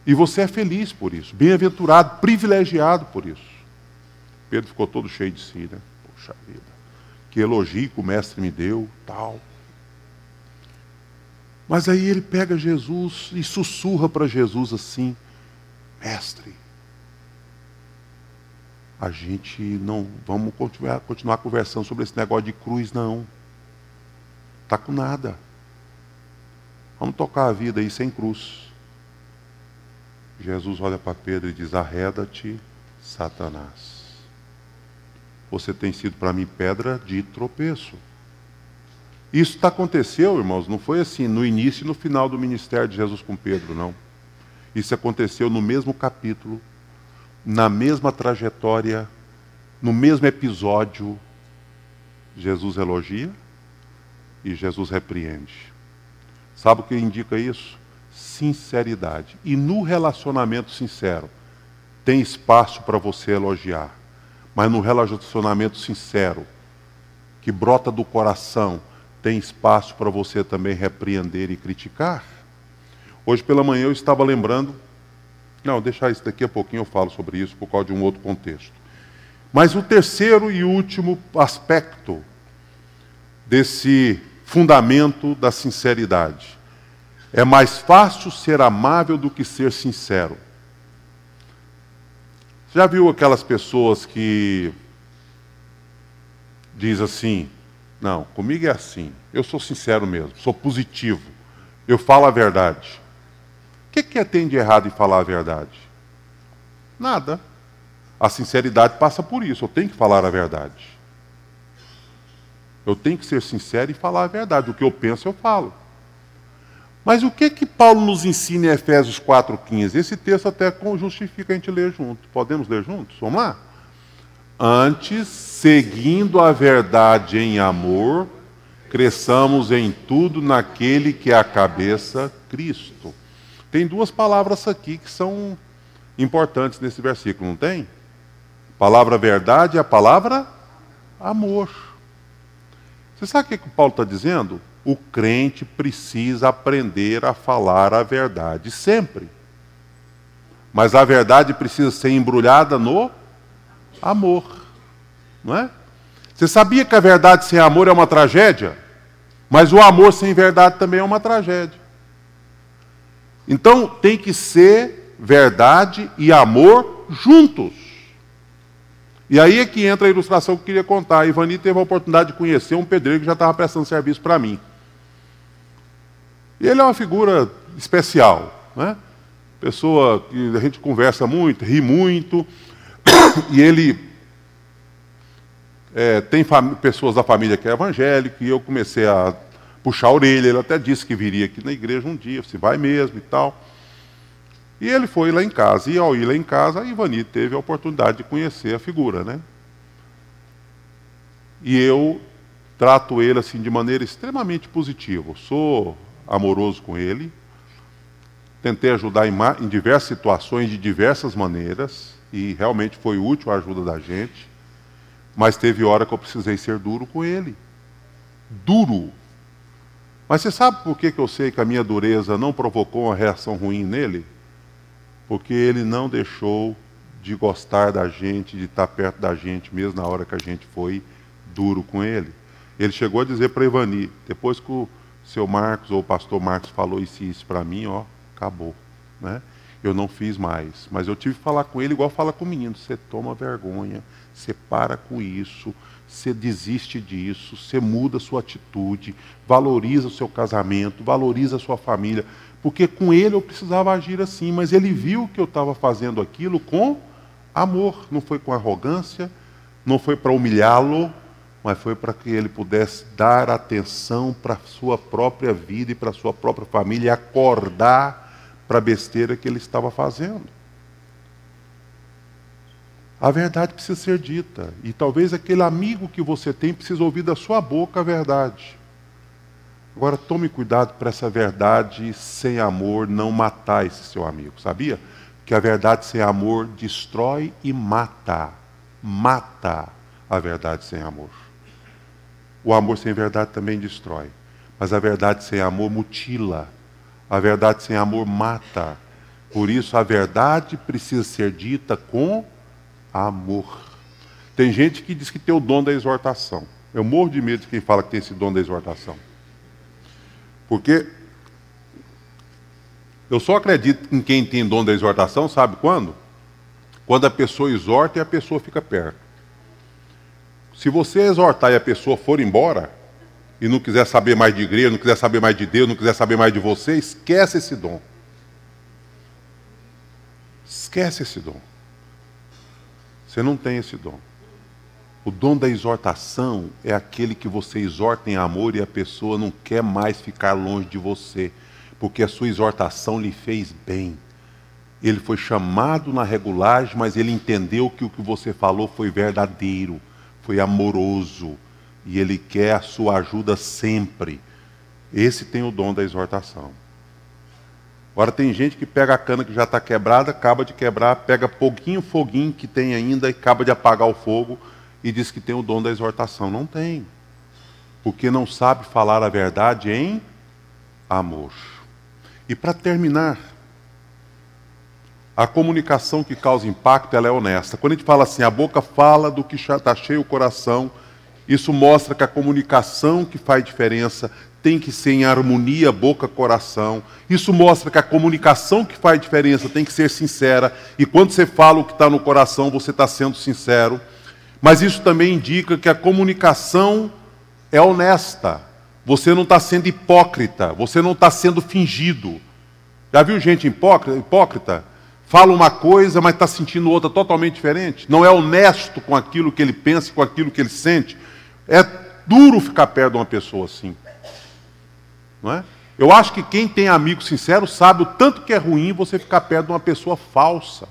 E você é feliz por isso, bem-aventurado, privilegiado por isso. Pedro ficou todo cheio de si, né? Poxa vida, que elogio que o mestre me deu, tal. Mas aí ele pega Jesus e sussurra para Jesus assim, mestre, a gente não vamos continuar conversando sobre esse negócio de cruz, não. Está com nada. Vamos tocar a vida aí sem cruz. Jesus olha para Pedro e diz, arreda-te, Satanás. Você tem sido para mim pedra de tropeço. Isso aconteceu, irmãos, não foi assim no início e no final do ministério de Jesus com Pedro, não. Isso aconteceu no mesmo capítulo, na mesma trajetória, no mesmo episódio. Jesus elogia e Jesus repreende. Sabe o que indica isso? Sinceridade. E no relacionamento sincero, tem espaço para você elogiar. Mas no relacionamento sincero, que brota do coração, tem espaço para você também repreender e criticar? Hoje pela manhã eu estava lembrando, não, deixar isso daqui a pouquinho eu falo sobre isso por causa de um outro contexto. Mas o terceiro e último aspecto desse fundamento da sinceridade. É mais fácil ser amável do que ser sincero. Já viu aquelas pessoas que diz assim, não, comigo é assim, eu sou sincero mesmo, sou positivo, eu falo a verdade. O que tem de errado em falar a verdade? Nada. A sinceridade passa por isso, eu tenho que falar a verdade. Eu tenho que ser sincero e falar a verdade, o que eu penso eu falo. Mas o que Paulo nos ensina em Efésios 4,15? Esse texto até justifica a gente ler junto. Podemos ler juntos? Vamos lá? Antes, seguindo a verdade em amor, cresçamos em tudo naquele que é a cabeça, Cristo. Tem duas palavras aqui que são importantes nesse versículo, não tem? A palavra verdade e a palavra amor. Você sabe o que o Paulo está dizendo? O crente precisa aprender a falar a verdade sempre. Mas a verdade precisa ser embrulhada no amor. Não é? Você sabia que a verdade sem amor é uma tragédia? Mas o amor sem verdade também é uma tragédia. Então tem que ser verdade e amor juntos. E aí é que entra a ilustração que eu queria contar. A Ivani teve a oportunidade de conhecer um pedreiro que já estava prestando serviço para mim. E ele é uma figura especial, né? Pessoa que a gente conversa muito, ri muito, e ele tem pessoas da família que é evangélica, e eu comecei a puxar a orelha. Ele até disse que viria aqui na igreja um dia, se vai mesmo e tal. E ele foi lá em casa, e ao ir lá em casa, a Ivani teve a oportunidade de conhecer a figura, né? E eu trato ele assim de maneira extremamente positiva. Sou amoroso com ele, tentei ajudar em diversas situações, de diversas maneiras, e realmente foi útil a ajuda da gente, mas teve hora que eu precisei ser duro com ele. Duro. Mas você sabe por que eu sei que a minha dureza não provocou uma reação ruim nele? Porque ele não deixou de gostar da gente, de estar perto da gente, mesmo na hora que a gente foi duro com ele. Ele chegou a dizer para Ivani, depois que o seu Marcos ou o pastor Marcos falou isso para mim, ó, acabou, né? Eu não fiz mais, mas eu tive que falar com ele igual fala com o menino. Você toma vergonha, você para com isso, você desiste disso, você muda a sua atitude, valoriza o seu casamento, valoriza a sua família, porque com ele eu precisava agir assim, mas ele viu que eu estava fazendo aquilo com amor, não foi com arrogância, não foi para humilhá-lo, mas foi para que ele pudesse dar atenção para a sua própria vida e para a sua própria família e acordar para a besteira que ele estava fazendo. A verdade precisa ser dita. E talvez aquele amigo que você tem precisa ouvir da sua boca a verdade. Agora tome cuidado para essa verdade sem amor não matar esse seu amigo, sabia? Que a verdade sem amor destrói e mata. Mata a verdade sem amor. O amor sem verdade também destrói. Mas a verdade sem amor mutila. A verdade sem amor mata. Por isso a verdade precisa ser dita com amor. Tem gente que diz que tem o dom da exortação. Eu morro de medo de quem fala que tem esse dom da exortação. Porque eu só acredito em quem tem dom da exortação, sabe quando? Quando a pessoa exorta e a pessoa fica perto. Se você exortar e a pessoa for embora, e não quiser saber mais de igreja, não quiser saber mais de Deus, não quiser saber mais de você, esquece esse dom. Esquece esse dom. Você não tem esse dom. O dom da exortação é aquele que você exorta em amor e a pessoa não quer mais ficar longe de você, porque a sua exortação lhe fez bem. Ele foi chamado na regulagem, mas ele entendeu que o que você falou foi verdadeiro, foi amoroso, e ele quer a sua ajuda sempre. Esse tem o dom da exortação. Agora tem gente que pega a cana que já está quebrada, acaba de quebrar, pega pouquinho foguinho que tem ainda e acaba de apagar o fogo e diz que tem o dom da exortação. Não tem. Porque não sabe falar a verdade em amor. E para terminar, a comunicação que causa impacto, ela é honesta. Quando a gente fala assim, a boca fala do que está cheio o coração, isso mostra que a comunicação que faz diferença tem que ser em harmonia boca-coração. Isso mostra que a comunicação que faz diferença tem que ser sincera. E quando você fala o que está no coração, você está sendo sincero. Mas isso também indica que a comunicação é honesta. Você não está sendo hipócrita. Você não está sendo fingido. Já viu gente hipócrita? Fala uma coisa, mas está sentindo outra totalmente diferente. Não é honesto com aquilo que ele pensa, com aquilo que ele sente. É duro ficar perto de uma pessoa assim. Não é? Eu acho que quem tem amigo sincero sabe o tanto que é ruim você ficar perto de uma pessoa falsa.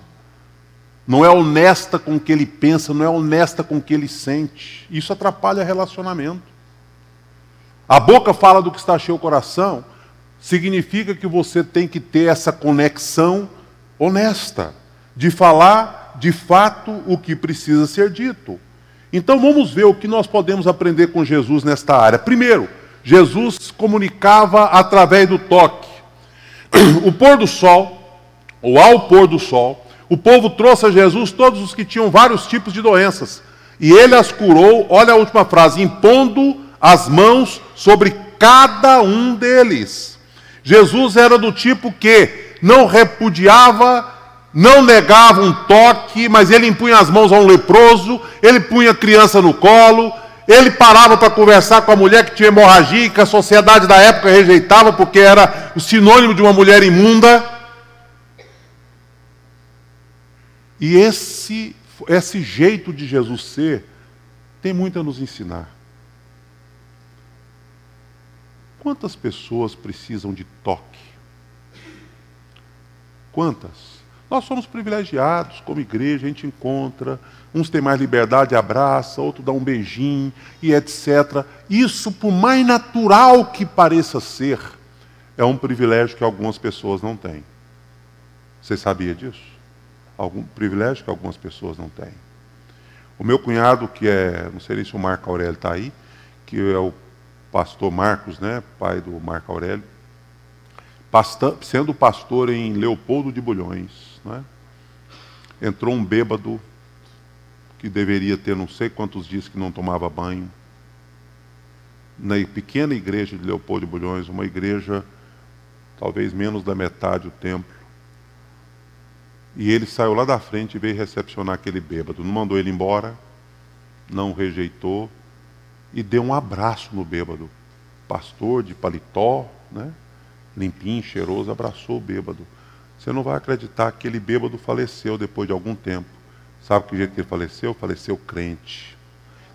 Não é honesta com o que ele pensa, não é honesta com o que ele sente. Isso atrapalha relacionamento. A boca fala do que está cheio o coração, significa que você tem que ter essa conexão honesta, de falar de fato o que precisa ser dito. Então vamos ver o que nós podemos aprender com Jesus nesta área. Primeiro, Jesus comunicava através do toque. O pôr do sol, ou ao pôr do sol, o povo trouxe a Jesus todos os que tinham vários tipos de doenças. E ele as curou, olha a última frase, impondo as mãos sobre cada um deles. Jesus era do tipo que não repudiava, não negava um toque, mas ele impunha as mãos a um leproso, ele punha a criança no colo, ele parava para conversar com a mulher que tinha hemorragia, que a sociedade da época rejeitava, porque era o sinônimo de uma mulher imunda. E esse jeito de Jesus ser, tem muito a nos ensinar. Quantas pessoas precisam de toque? Quantas? Nós somos privilegiados, como igreja, a gente encontra, uns têm mais liberdade, abraça, outro dá um beijinho, e etc. Isso, por mais natural que pareça ser, é um privilégio que algumas pessoas não têm. Você sabia disso? Algum privilégio que algumas pessoas não têm. O meu cunhado, que não sei se o Marco Aurélio está aí, que é o pastor Marcos, né, pai do Marco Aurélio, sendo pastor em Leopoldo de Bulhões, né, entrou um bêbado que deveria ter não sei quantos dias que não tomava banho, na pequena igreja de Leopoldo de Bulhões, uma igreja talvez menos da metade do templo. E ele saiu lá da frente e veio recepcionar aquele bêbado. Não mandou ele embora, não rejeitou, e deu um abraço no bêbado. Pastor de paletó, né? Limpinho, cheiroso, abraçou o bêbado. Você não vai acreditar que aquele bêbado faleceu depois de algum tempo. Sabe que jeito que ele faleceu? Faleceu crente.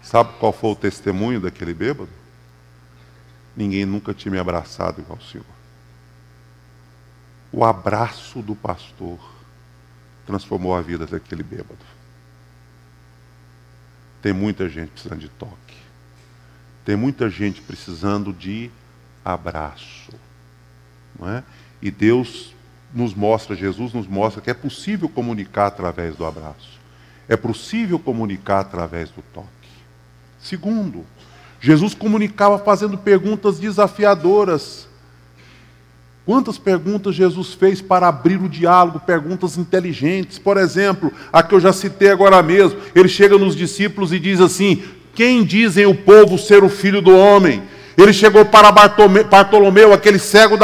Sabe qual foi o testemunho daquele bêbado? Ninguém nunca tinha me abraçado igual o Senhor. O abraço do pastor transformou a vida daquele bêbado. Tem muita gente precisando de toque. Tem muita gente precisando de abraço. Não é? E Deus nos mostra, Jesus nos mostra que é possível comunicar através do abraço. É possível comunicar através do toque. Segundo, Jesus comunicava fazendo perguntas desafiadoras. Quantas perguntas Jesus fez para abrir o diálogo, perguntas inteligentes. Por exemplo, a que eu já citei agora mesmo, ele chega nos discípulos e diz assim: quem dizem o povo ser o Filho do Homem? Ele chegou para Bartolomeu, aquele cego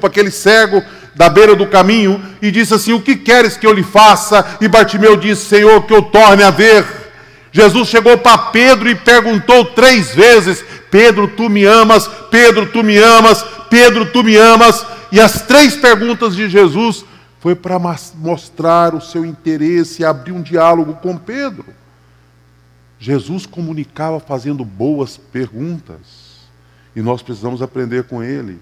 aquele cego da beira do caminho, e disse assim: o que queres que eu lhe faça? E Bartimeu disse: Senhor, que eu torne a ver. Jesus chegou para Pedro e perguntou 3 vezes: Pedro, tu me amas? Pedro, tu me amas? Pedro, tu me amas? E as 3 perguntas de Jesus foi para mostrar o seu interesse e abrir um diálogo com Pedro. Jesus comunicava fazendo boas perguntas, e nós precisamos aprender com ele.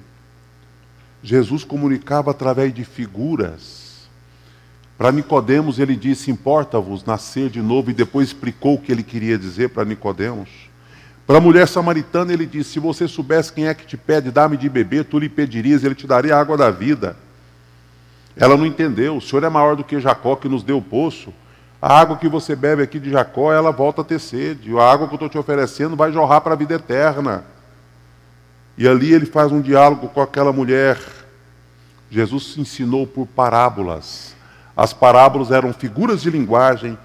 Jesus comunicava através de figuras. Para Nicodemos ele disse: importa-vos nascer de novo, e depois explicou o que ele queria dizer para Nicodemos. Para a mulher samaritana ele disse: se você soubesse quem é que te pede, dá-me de beber, tu lhe pedirias, ele te daria a água da vida. Ela não entendeu. O Senhor é maior do que Jacó, que nos deu o poço. A água que você bebe aqui de Jacó, ela volta a ter sede. A água que eu estou te oferecendo vai jorrar para a vida eterna. E ali ele faz um diálogo com aquela mulher. Jesus se ensinou por parábolas. As parábolas eram figuras de linguagem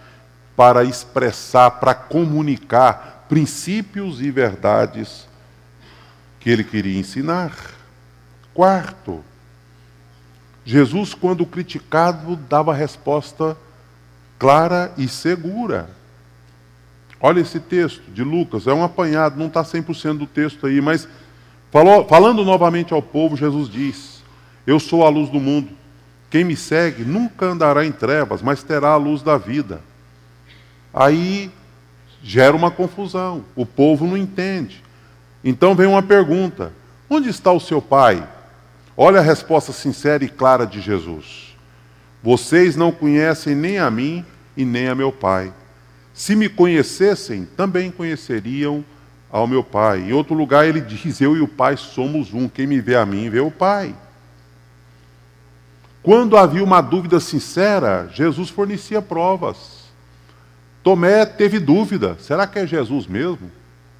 para expressar, para comunicar princípios e verdades que ele queria ensinar. Quarto, Jesus, quando criticado, dava resposta clara e segura. Olha esse texto de Lucas, é um apanhado, não está 100% do texto aí, mas falando novamente ao povo, Jesus diz: eu sou a luz do mundo, quem me segue nunca andará em trevas, mas terá a luz da vida. Aí gera uma confusão, o povo não entende. Então vem uma pergunta: onde está o seu pai? Olha a resposta sincera e clara de Jesus: vocês não conhecem nem a mim e nem a meu Pai. Se me conhecessem, também conheceriam ao meu Pai. Em outro lugar ele diz: eu e o Pai somos um. Quem me vê a mim, vê o Pai. Quando havia uma dúvida sincera, Jesus fornecia provas. Tomé teve dúvida, será que é Jesus mesmo?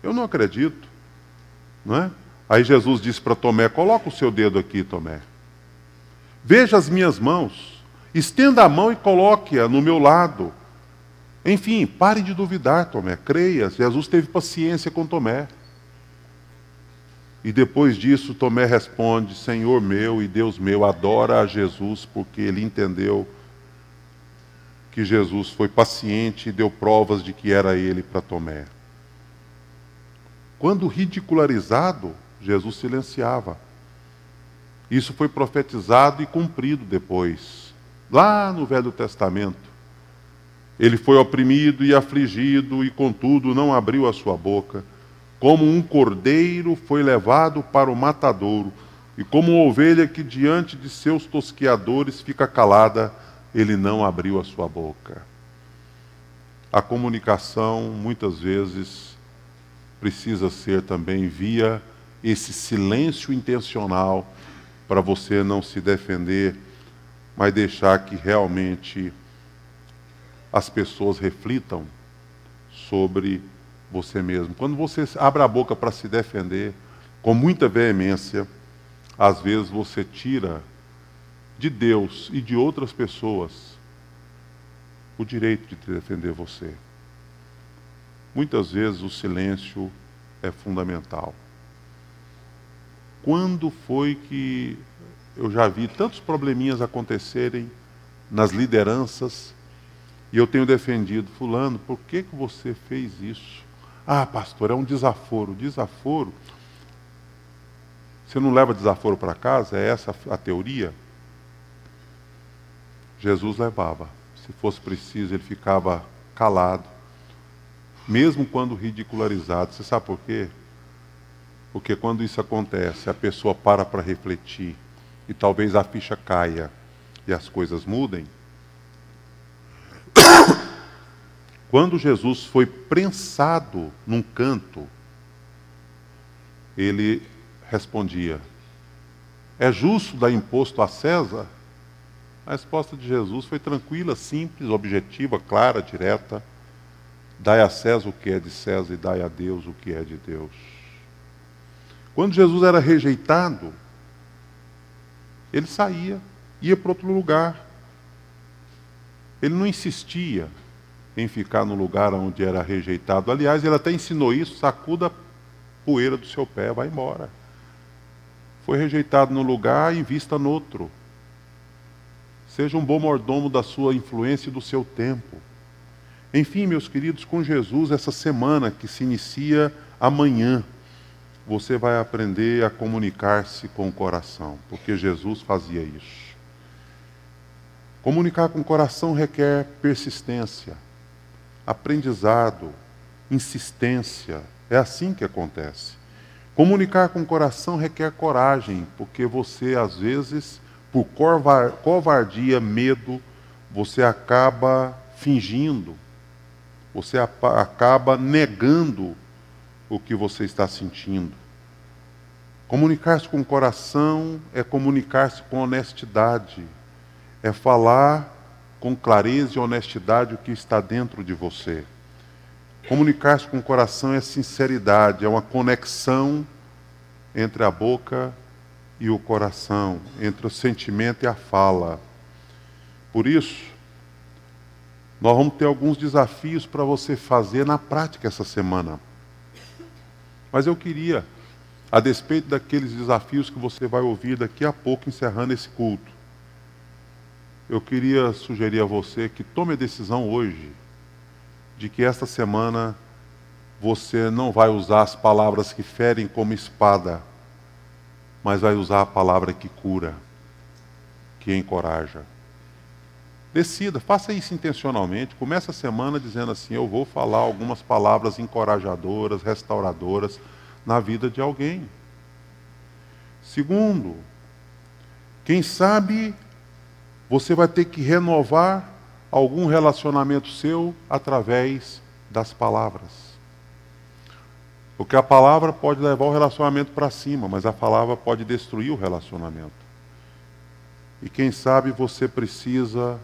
Eu não acredito, não é? Aí Jesus disse para Tomé, coloca o seu dedo aqui, Tomé. Veja as minhas mãos, estenda a mão e coloque-a no meu lado. Enfim, pare de duvidar, Tomé, creia. Jesus teve paciência com Tomé. E depois disso, Tomé responde, Senhor meu e Deus meu, adora a Jesus, porque ele entendeu que Jesus foi paciente e deu provas de que era ele para Tomé. Quando ridicularizado, Jesus silenciava. Isso foi profetizado e cumprido depois, lá no Velho Testamento. Ele foi oprimido e afligido e, contudo, não abriu a sua boca. Como um cordeiro foi levado para o matadouro, e como uma ovelha que diante de seus tosqueadores fica calada, ele não abriu a sua boca. A comunicação, muitas vezes, precisa ser também via esse silêncio intencional, para você não se defender, mas deixar que realmente as pessoas reflitam sobre você mesmo. Quando você abre a boca para se defender com muita veemência, às vezes você tira de Deus e de outras pessoas o direito de te defender você. Muitas vezes o silêncio é fundamental. Quando foi que eu já vi tantos probleminhas acontecerem nas lideranças e eu tenho defendido, fulano, por que você fez isso? Ah, pastor, é um desaforo. Desaforo? Você não leva desaforo para casa? É essa a teoria? Jesus levava. Se fosse preciso, ele ficava calado, mesmo quando ridicularizado. Você sabe por quê? Porque quando isso acontece, a pessoa para refletir, e talvez a ficha caia e as coisas mudem. Quando Jesus foi prensado num canto, ele respondia, é justo dar imposto a César? A resposta de Jesus foi tranquila, simples, objetiva, clara, direta. Dai a César o que é de César e dai a Deus o que é de Deus. Quando Jesus era rejeitado, ele saía, ia para outro lugar. Ele não insistia em ficar no lugar onde era rejeitado. Aliás, ele até ensinou isso, sacuda a poeira do seu pé, vai embora. Foi rejeitado no lugar, invista no outro. Seja um bom mordomo da sua influência e do seu tempo. Enfim, meus queridos, com Jesus, essa semana que se inicia amanhã, você vai aprender a comunicar-se com o coração, porque Jesus fazia isso. Comunicar com o coração requer persistência, aprendizado, insistência. É assim que acontece. Comunicar com o coração requer coragem, porque você, às vezes, por covardia, medo, você acaba fingindo, você acaba negando o que você está sentindo. Comunicar-se com o coração é comunicar-se com honestidade, é falar com clareza e honestidade o que está dentro de você. Comunicar-se com o coração é sinceridade, é uma conexão entre a boca e o coração, entre o sentimento e a fala. Por isso, nós vamos ter alguns desafios para você fazer na prática essa semana. Mas eu queria, a despeito daqueles desafios que você vai ouvir daqui a pouco, encerrando esse culto, eu queria sugerir a você que tome a decisão hoje de que esta semana você não vai usar as palavras que ferem como espada, mas vai usar a palavra que cura, que encoraja. Decida, faça isso intencionalmente. Comece a semana dizendo assim, eu vou falar algumas palavras encorajadoras, restauradoras na vida de alguém. Segundo, quem sabe você vai ter que renovar algum relacionamento seu através das palavras. Porque a palavra pode levar o relacionamento para cima, mas a palavra pode destruir o relacionamento. E quem sabe você precisa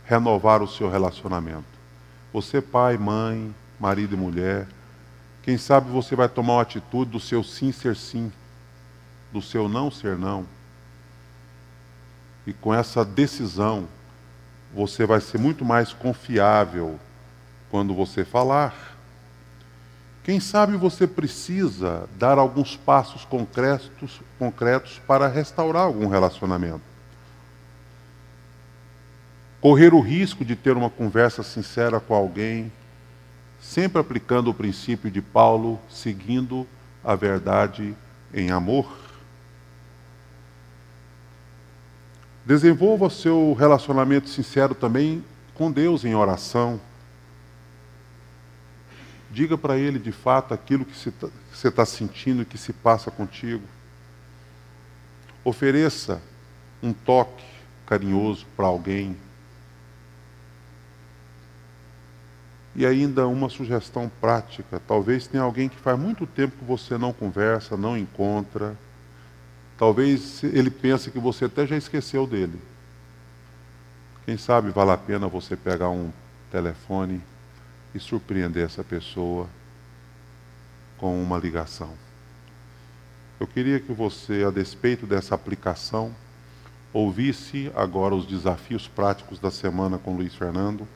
renovar o seu relacionamento. Você pai, mãe, marido e mulher, quem sabe você vai tomar uma atitude do seu sim ser sim, do seu não ser não. E com essa decisão, você vai ser muito mais confiável quando você falar. Quem sabe você precisa dar alguns passos concretos para restaurar algum relacionamento. Correr o risco de ter uma conversa sincera com alguém, sempre aplicando o princípio de Paulo, seguindo a verdade em amor. Desenvolva seu relacionamento sincero também com Deus em oração. Diga para Ele de fato aquilo que você está sentindo e que se passa contigo. Ofereça um toque carinhoso para alguém. E ainda uma sugestão prática. Talvez tenha alguém que faz muito tempo que você não conversa, não encontra. Talvez ele pense que você até já esqueceu dele. Quem sabe vale a pena você pegar um telefone e surpreender essa pessoa com uma ligação. Eu queria que você, a despeito dessa aplicação, ouvisse agora os desafios práticos da semana com Luiz Fernando,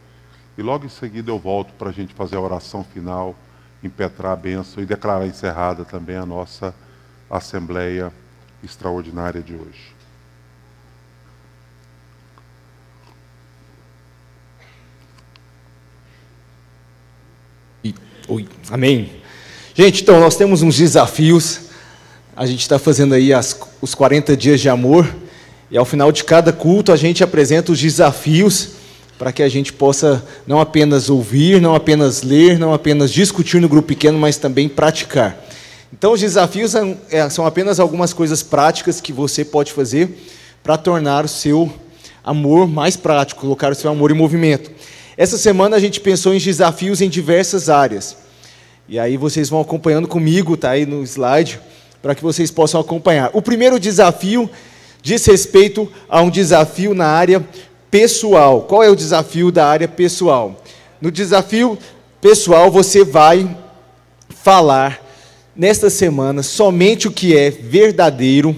e logo em seguida eu volto para a gente fazer a oração final, impetrar a bênção e declarar encerrada também a nossa Assembleia Extraordinária de hoje. Amém. Gente, então nós temos uns desafios. A gente está fazendo aí os 40 dias de amor. E ao final de cada culto a gente apresenta os desafios para que a gente possa não apenas ouvir, não apenas ler, não apenas discutir no grupo pequeno, mas também praticar. Então os desafios são apenas algumas coisas práticas que você pode fazer para tornar o seu amor mais prático, colocar o seu amor em movimento. Essa semana a gente pensou em desafios em diversas áreas. E aí vocês vão acompanhando comigo, está aí no slide, para que vocês possam acompanhar. O primeiro desafio diz respeito a um desafio na área pessoal. Qual é o desafio da área pessoal? No desafio pessoal você vai falar nesta semana somente o que é verdadeiro,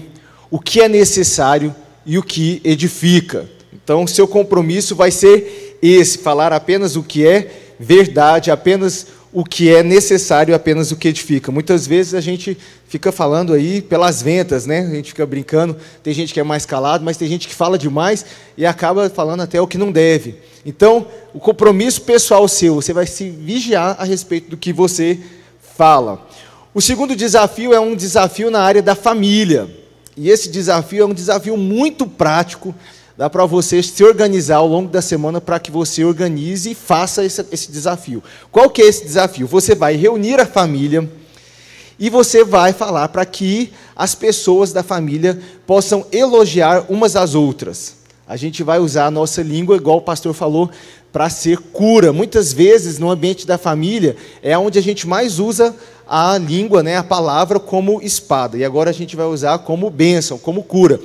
o que é necessário e o que edifica. Então, seu compromisso vai ser esse, falar apenas o que é verdade, apenas o que é necessário, apenas o que edifica. Muitas vezes a gente fica falando aí pelas ventas, né? A gente fica brincando, tem gente que é mais calado, mas tem gente que fala demais e acaba falando até o que não deve. Então, o compromisso pessoal seu, você vai se vigiar a respeito do que você fala. O segundo desafio é um desafio na área da família. E esse desafio é um desafio muito prático. Dá para você se organizar ao longo da semana para que você organize e faça esse desafio. Qual que é esse desafio? Você vai reunir a família e você vai falar para que as pessoas da família possam elogiar umas às outras. A gente vai usar a nossa língua, igual o pastor falou, para ser cura. Muitas vezes, no ambiente da família, é onde a gente mais usa a língua, né, a palavra, como espada. E agora a gente vai usar como bênção, como cura.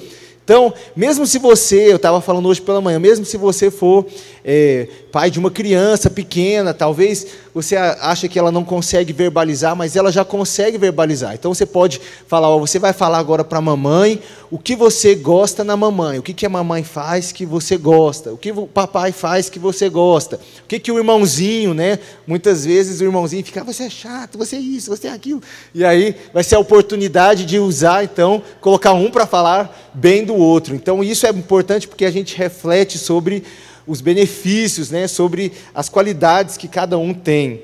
Então, mesmo se você, eu estava falando hoje pela manhã, mesmo se você for pai de uma criança pequena, talvez você acha que ela não consegue verbalizar, mas ela já consegue verbalizar. Então, você pode falar, ó, você vai falar agora para a mamãe o que você gosta na mamãe, o que a mamãe faz que você gosta, o que o papai faz que você gosta, o que o irmãozinho, né? Muitas vezes o irmãozinho fica, você é chato, você é isso, você é aquilo. E aí vai ser a oportunidade de usar, então, colocar um para falar bem do outro. Então, isso é importante porque a gente reflete sobre os benefícios, né, sobre as qualidades que cada um tem.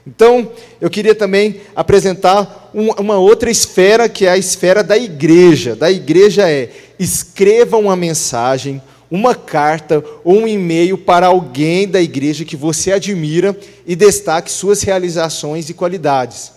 Então, eu queria também apresentar uma outra esfera, que é a esfera da igreja. Da igreja escreva uma mensagem, uma carta ou um e-mail para alguém da igreja que você admira e destaque suas realizações e qualidades.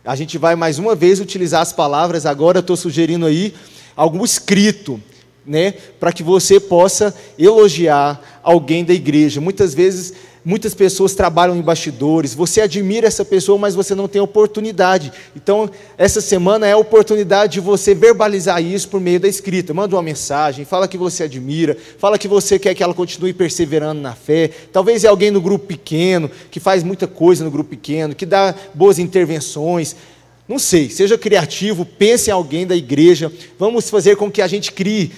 A gente vai mais uma vez utilizar as palavras, agora eu estou sugerindo aí algo escrito, né, para que você possa elogiar alguém da igreja. Muitas vezes muitas pessoas trabalham em bastidores, você admira essa pessoa, mas você não tem oportunidade. Então, essa semana é a oportunidade de você verbalizar isso por meio da escrita. Manda uma mensagem, fala que você admira, fala que você quer que ela continue perseverando na fé. Talvez é alguém no grupo pequeno, que faz muita coisa no grupo pequeno, que dá boas intervenções. Não sei, seja criativo, pense em alguém da igreja. Vamos fazer com que a gente crie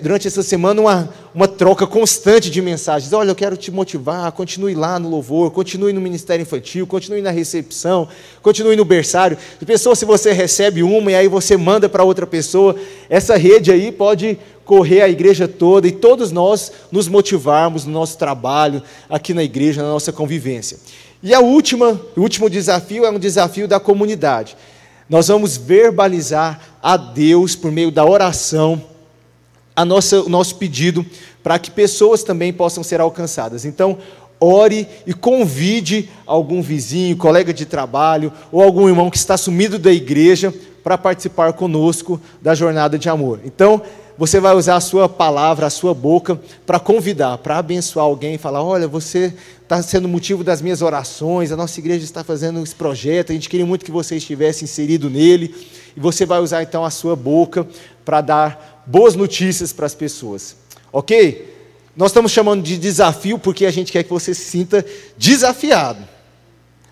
durante essa semana uma troca constante de mensagens. Olha, eu quero te motivar, continue lá no louvor, continue no ministério infantil, continue na recepção, continue no berçário. Pessoa, se você recebe uma e aí você manda para outra pessoa, essa rede aí pode correr a igreja toda e todos nós nos motivarmos no nosso trabalho aqui na igreja, na nossa convivência. E o último desafio é um desafio da comunidade. Nós vamos verbalizar a Deus por meio da oração o nosso pedido para que pessoas também possam ser alcançadas. Então, ore e convide algum vizinho, colega de trabalho ou algum irmão que está sumido da igreja para participar conosco da jornada de amor. Então, você vai usar a sua palavra, a sua boca para convidar, para abençoar alguém e falar: olha, você está sendo motivo das minhas orações, a nossa igreja está fazendo esse projeto, a gente queria muito que você estivesse inserido nele. E você vai usar então a sua boca para dar boas notícias para as pessoas, ok? Nós estamos chamando de desafio porque a gente quer que você se sinta desafiado,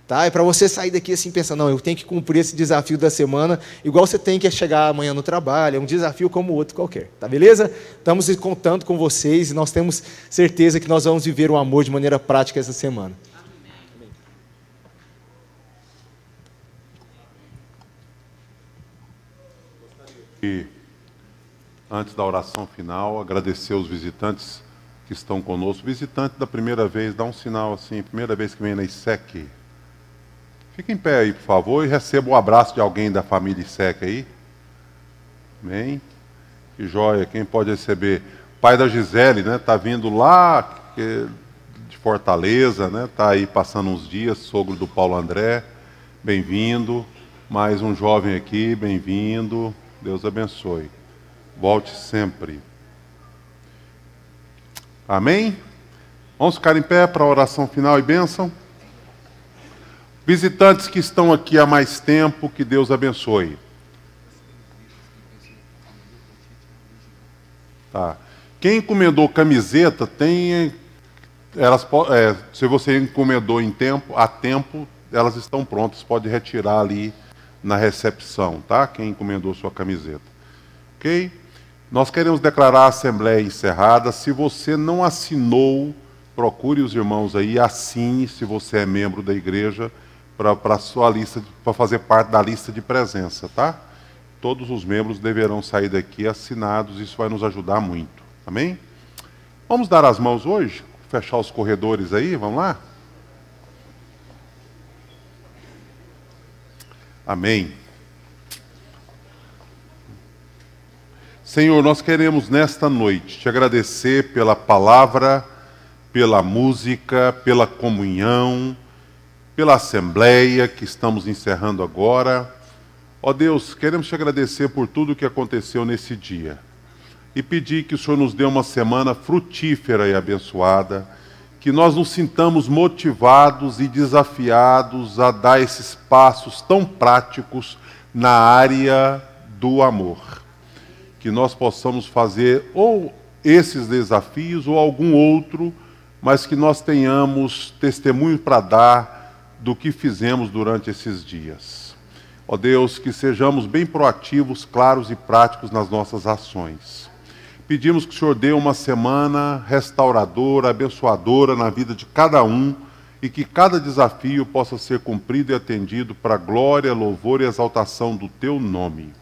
tá? É para você sair daqui assim pensando: não, eu tenho que cumprir esse desafio da semana, igual você tem que chegar amanhã no trabalho, é um desafio como outro qualquer, tá beleza? Estamos contando com vocês e nós temos certeza que nós vamos viver o amor de maneira prática essa semana. E antes da oração final, agradecer aos visitantes que estão conosco. Visitante da primeira vez, dá um sinal assim, primeira vez que vem na ISEC. Fica em pé aí, por favor, e receba um abraço de alguém da família ISEC aí. Amém? Que joia, quem pode receber? Pai da Gisele, né? Está vindo lá de Fortaleza, né? Está aí passando uns dias, sogro do Paulo André. Bem-vindo. Mais um jovem aqui, bem-vindo. Deus abençoe. Volte sempre. Amém? Vamos ficar em pé para a oração final e bênção. Visitantes que estão aqui há mais tempo, que Deus abençoe. Tá. Quem encomendou camiseta, se você encomendou a tempo, elas estão prontas, pode retirar ali na recepção, tá? Quem encomendou sua camiseta. Ok? Nós queremos declarar a assembleia encerrada. Se você não assinou, procure os irmãos aí, assine, se você é membro da igreja, para sua lista, para fazer parte da lista de presença, tá? Todos os membros deverão sair daqui assinados, isso vai nos ajudar muito. Amém? Vamos dar as mãos hoje? Fechar os corredores aí, vamos lá? Amém. Senhor, nós queremos nesta noite te agradecer pela palavra, pela música, pela comunhão, pela assembleia que estamos encerrando agora. Ó Deus, queremos te agradecer por tudo o que aconteceu nesse dia e pedir que o Senhor nos dê uma semana frutífera e abençoada, que nós nos sintamos motivados e desafiados a dar esses passos tão práticos na área do amor. Que nós possamos fazer ou esses desafios ou algum outro, mas que nós tenhamos testemunho para dar do que fizemos durante esses dias. Ó Deus, que sejamos bem proativos, claros e práticos nas nossas ações. Pedimos que o Senhor dê uma semana restauradora, abençoadora na vida de cada um e que cada desafio possa ser cumprido e atendido para a glória, louvor e exaltação do Teu nome.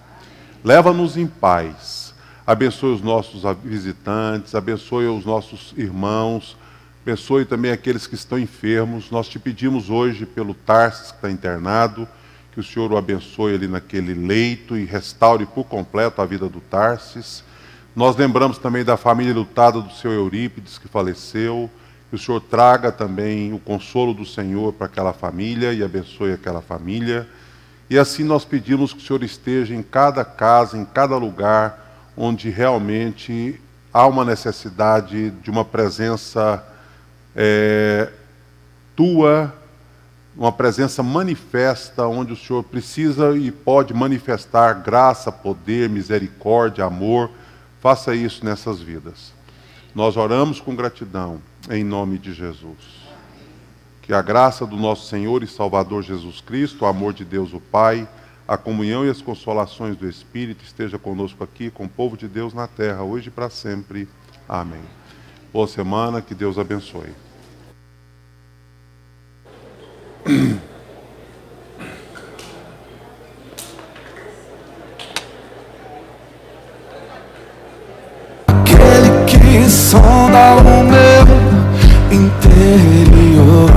Leva-nos em paz. Abençoe os nossos visitantes, abençoe os nossos irmãos, abençoe também aqueles que estão enfermos. Nós te pedimos hoje pelo Tarsis que está internado, que o Senhor o abençoe ali naquele leito e restaure por completo a vida do Tarsis. Nós lembramos também da família lutada do seu Eurípides, que faleceu. Que o Senhor traga também o consolo do Senhor para aquela família e abençoe aquela família. E assim nós pedimos que o Senhor esteja em cada casa, em cada lugar, onde realmente há uma necessidade de uma presença atua, uma presença manifesta, onde o Senhor precisa e pode manifestar graça, poder, misericórdia, amor. Faça isso nessas vidas. Nós oramos com gratidão, em nome de Jesus. Que a graça do nosso Senhor e Salvador Jesus Cristo, o amor de Deus o Pai, a comunhão e as consolações do Espírito esteja conosco aqui, com o povo de Deus na terra, hoje e para sempre. Amém. Boa semana, que Deus abençoe. Aquele que sonda o meu interior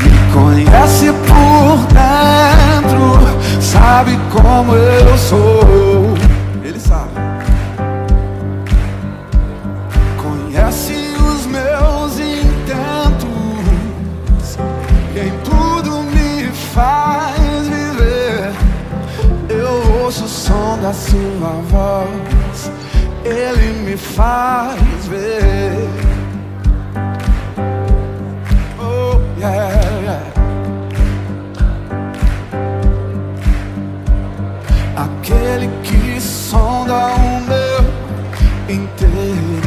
me conhece por dentro, sabe como eu sou. Ele sabe. Conhece os meus intentos e em tudo me faz viver. Eu ouço o som da sua voz, ele me faz ver. Oh, yeah, yeah. Aquele que sonda o meu interior